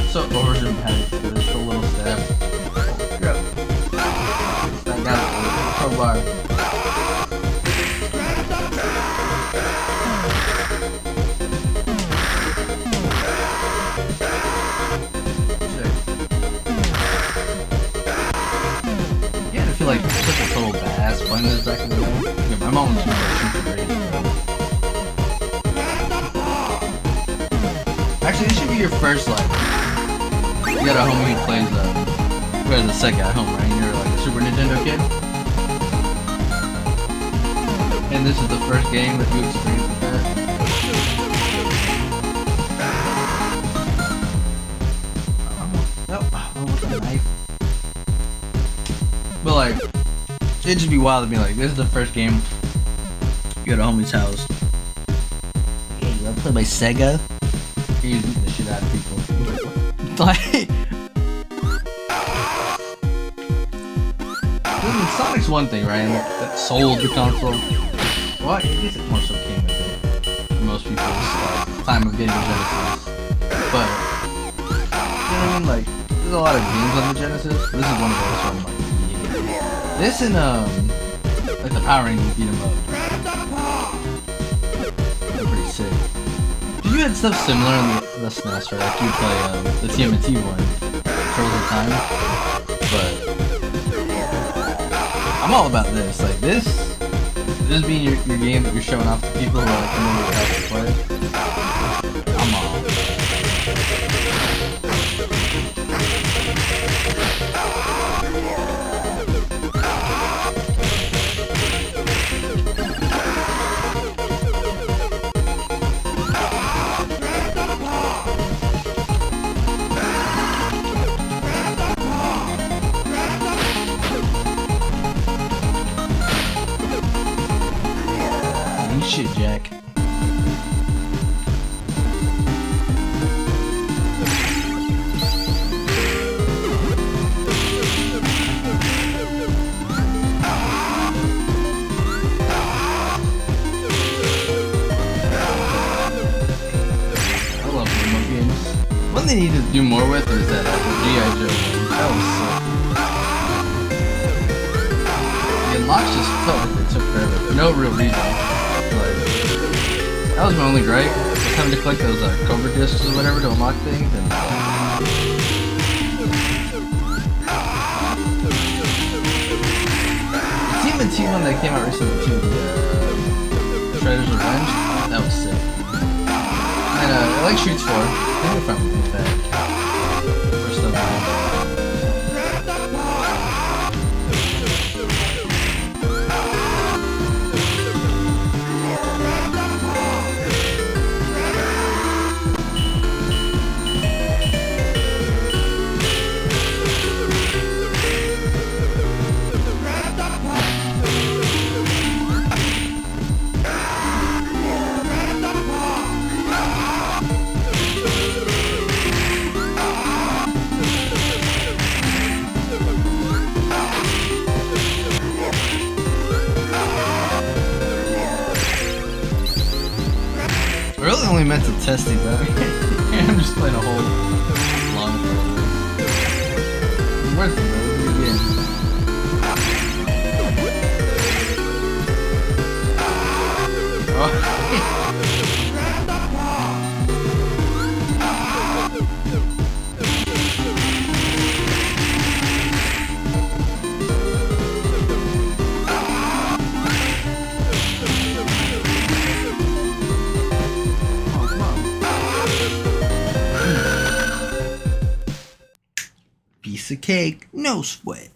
So origin panic, there's a little stab. Yep. I got it. Crowbar. Yeah, I feel like such a total badass playing this back in the day. Yeah, my mom was super great. Actually, this should be your first life. You got a homie who plays were the Sega at home, right? You're like a Super Nintendo kid. And this is the first game that you experienced with that. Nope, I want the knife. But like, it'd just be wild to be like, this is the first game you go to homie's house. Hey, you wanna play my Sega? He's beating the shit out of people. Like, Sonic's one thing, right? That sold the console. Well, I guess it more so came with it. For most people's time of getting the Genesis. But, you know what I mean? Like, there's a lot of games on the Genesis. This is one of those where I'm like, yeah. This and, like the Power Rangers beat 'em up. They're pretty sick. You had stuff similar on the SNES, right? Like, you'd play, the TMNT one. Controls of Time. But, I'm all about this. Like, this being your game that you're showing off to people who are like, coming to help you play. I'm all. Shit, Jack. I love remote games. One they need to do more with is that G.I. Joe one. That was sick. The unlocks just felt like they took forever for no real reason. That was my only gripe. Just having to collect those Cobra discs or whatever to unlock things. And, the TMNT one that came out recently too, the Shredder's Revenge, that was sick. And I like Shoots 4. I think if I'm with that. First of all. I really only meant to test it, though. I'm just playing a whole long worth it, though. Again. Oh. Piece of cake, no sweat.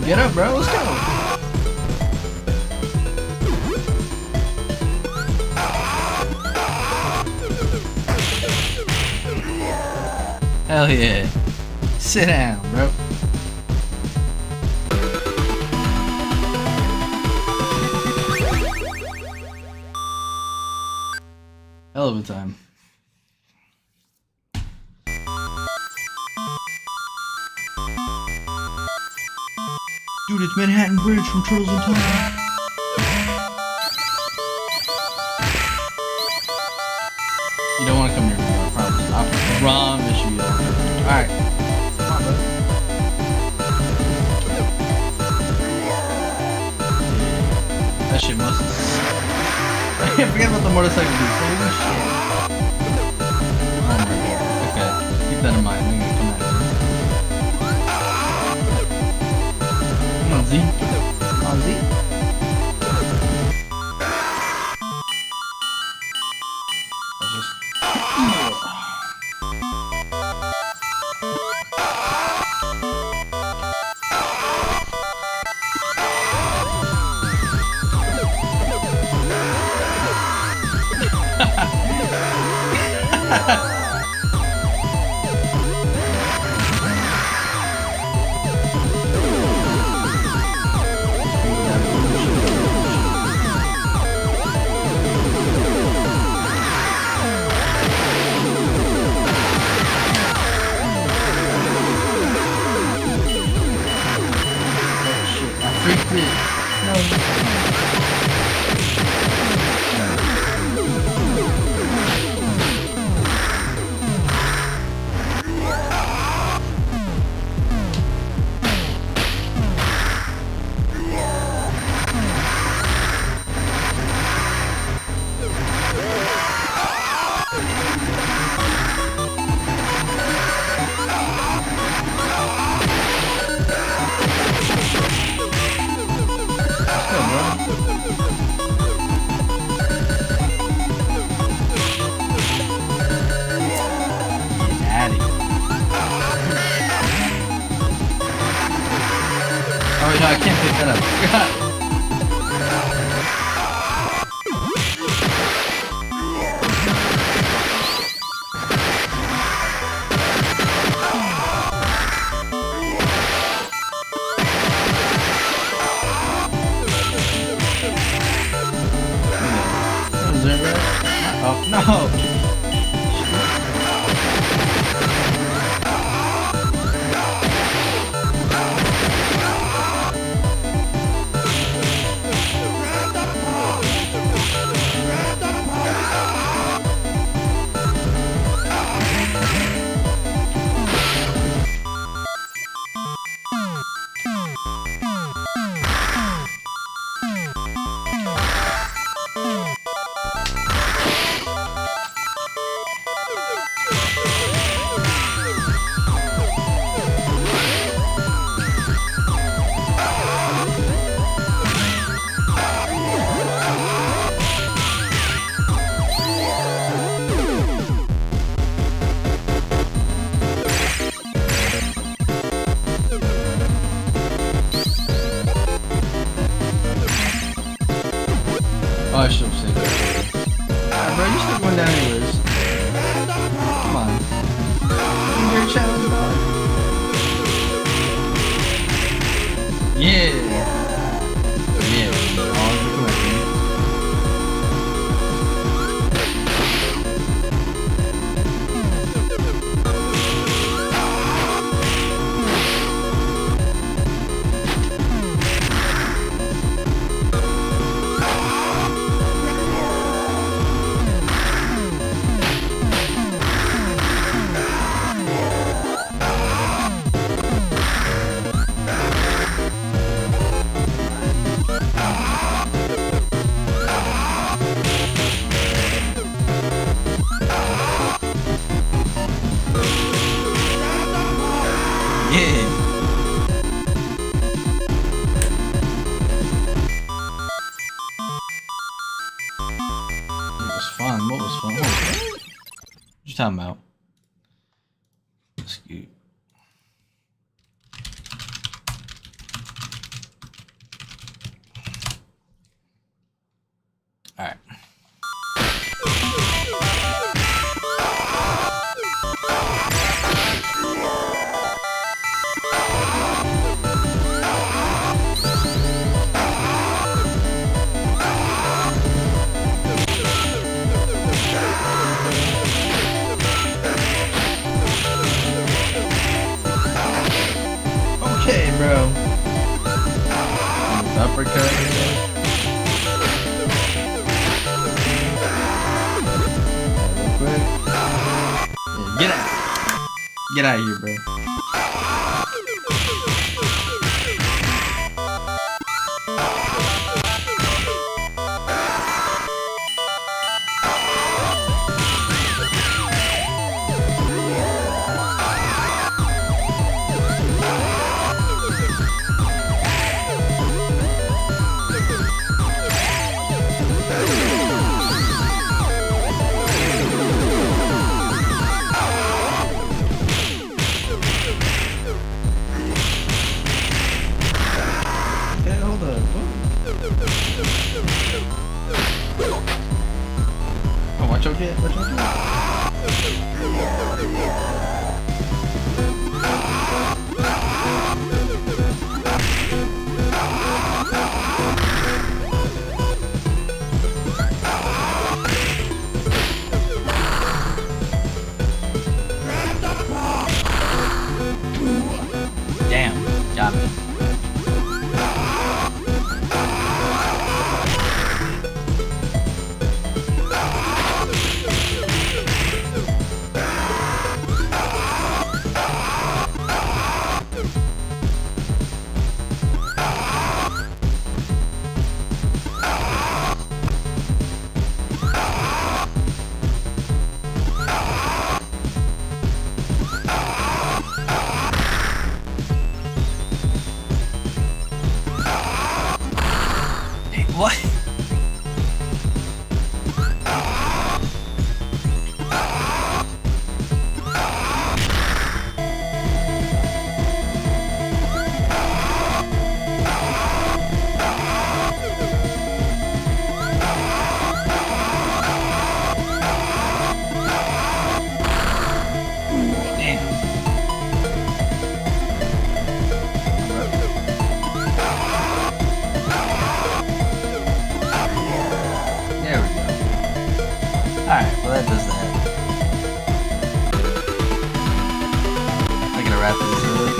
Get up, bro. Let's go. Hell yeah. Sit down, bro. Hell of a time. Dude, it's Manhattan Bridge from Turtles in Time. You don't want to come near me, I promise. I promise you don't. Alright. Come on, bud. That shit must. I can't forget about the motorcycle dude. Holy shit. Oh my god. Okay. Keep that in mind. I'm gonna come at you. Come on, Z. Come on, Z. Oh no, I can't pick that up. Oh no! Oh, I should have saved it. Alright, bro, you're still going down anyways. Come on. You get a challenge, dog. Yeah! Yeah, oh, look at me. Fun. What was fun? What you talking about? Scoot. All right. Okay, bro. Uppercut. Real quick. Yeah, get out. Get out of here, bro. Watch out, watch out. Damn, got me. What? Alright, well that does that. I'm gonna wrap this early.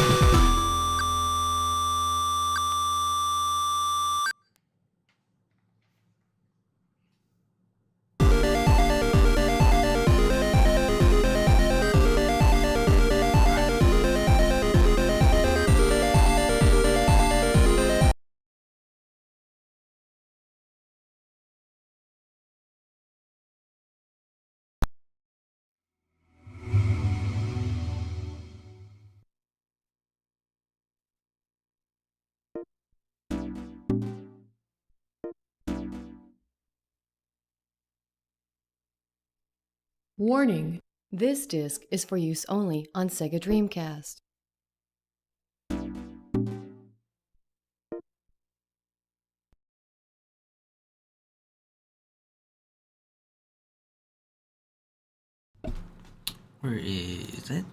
Warning! This disc is for use only on Sega Dreamcast. Where is it?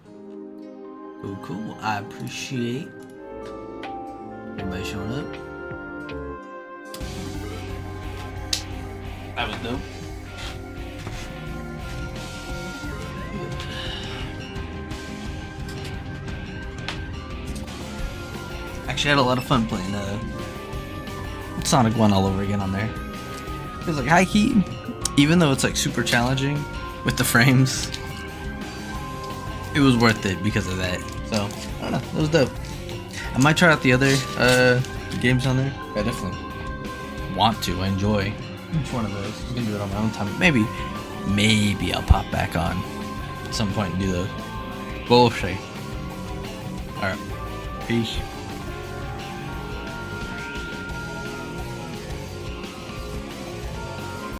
Cool, cool. I appreciate everybody showing up. That was dope. Actually, I had a lot of fun playing Sonic 1 all over again on there. It was like high key, even though it's like super challenging with the frames. It was worth it because of that. So I don't know, it was dope. I might try out the other games on there. I definitely want to. I enjoy each one of those. I'm gonna do it on my own time. Maybe I'll pop back on at some point and do those. Bullshit. Alright. Peace.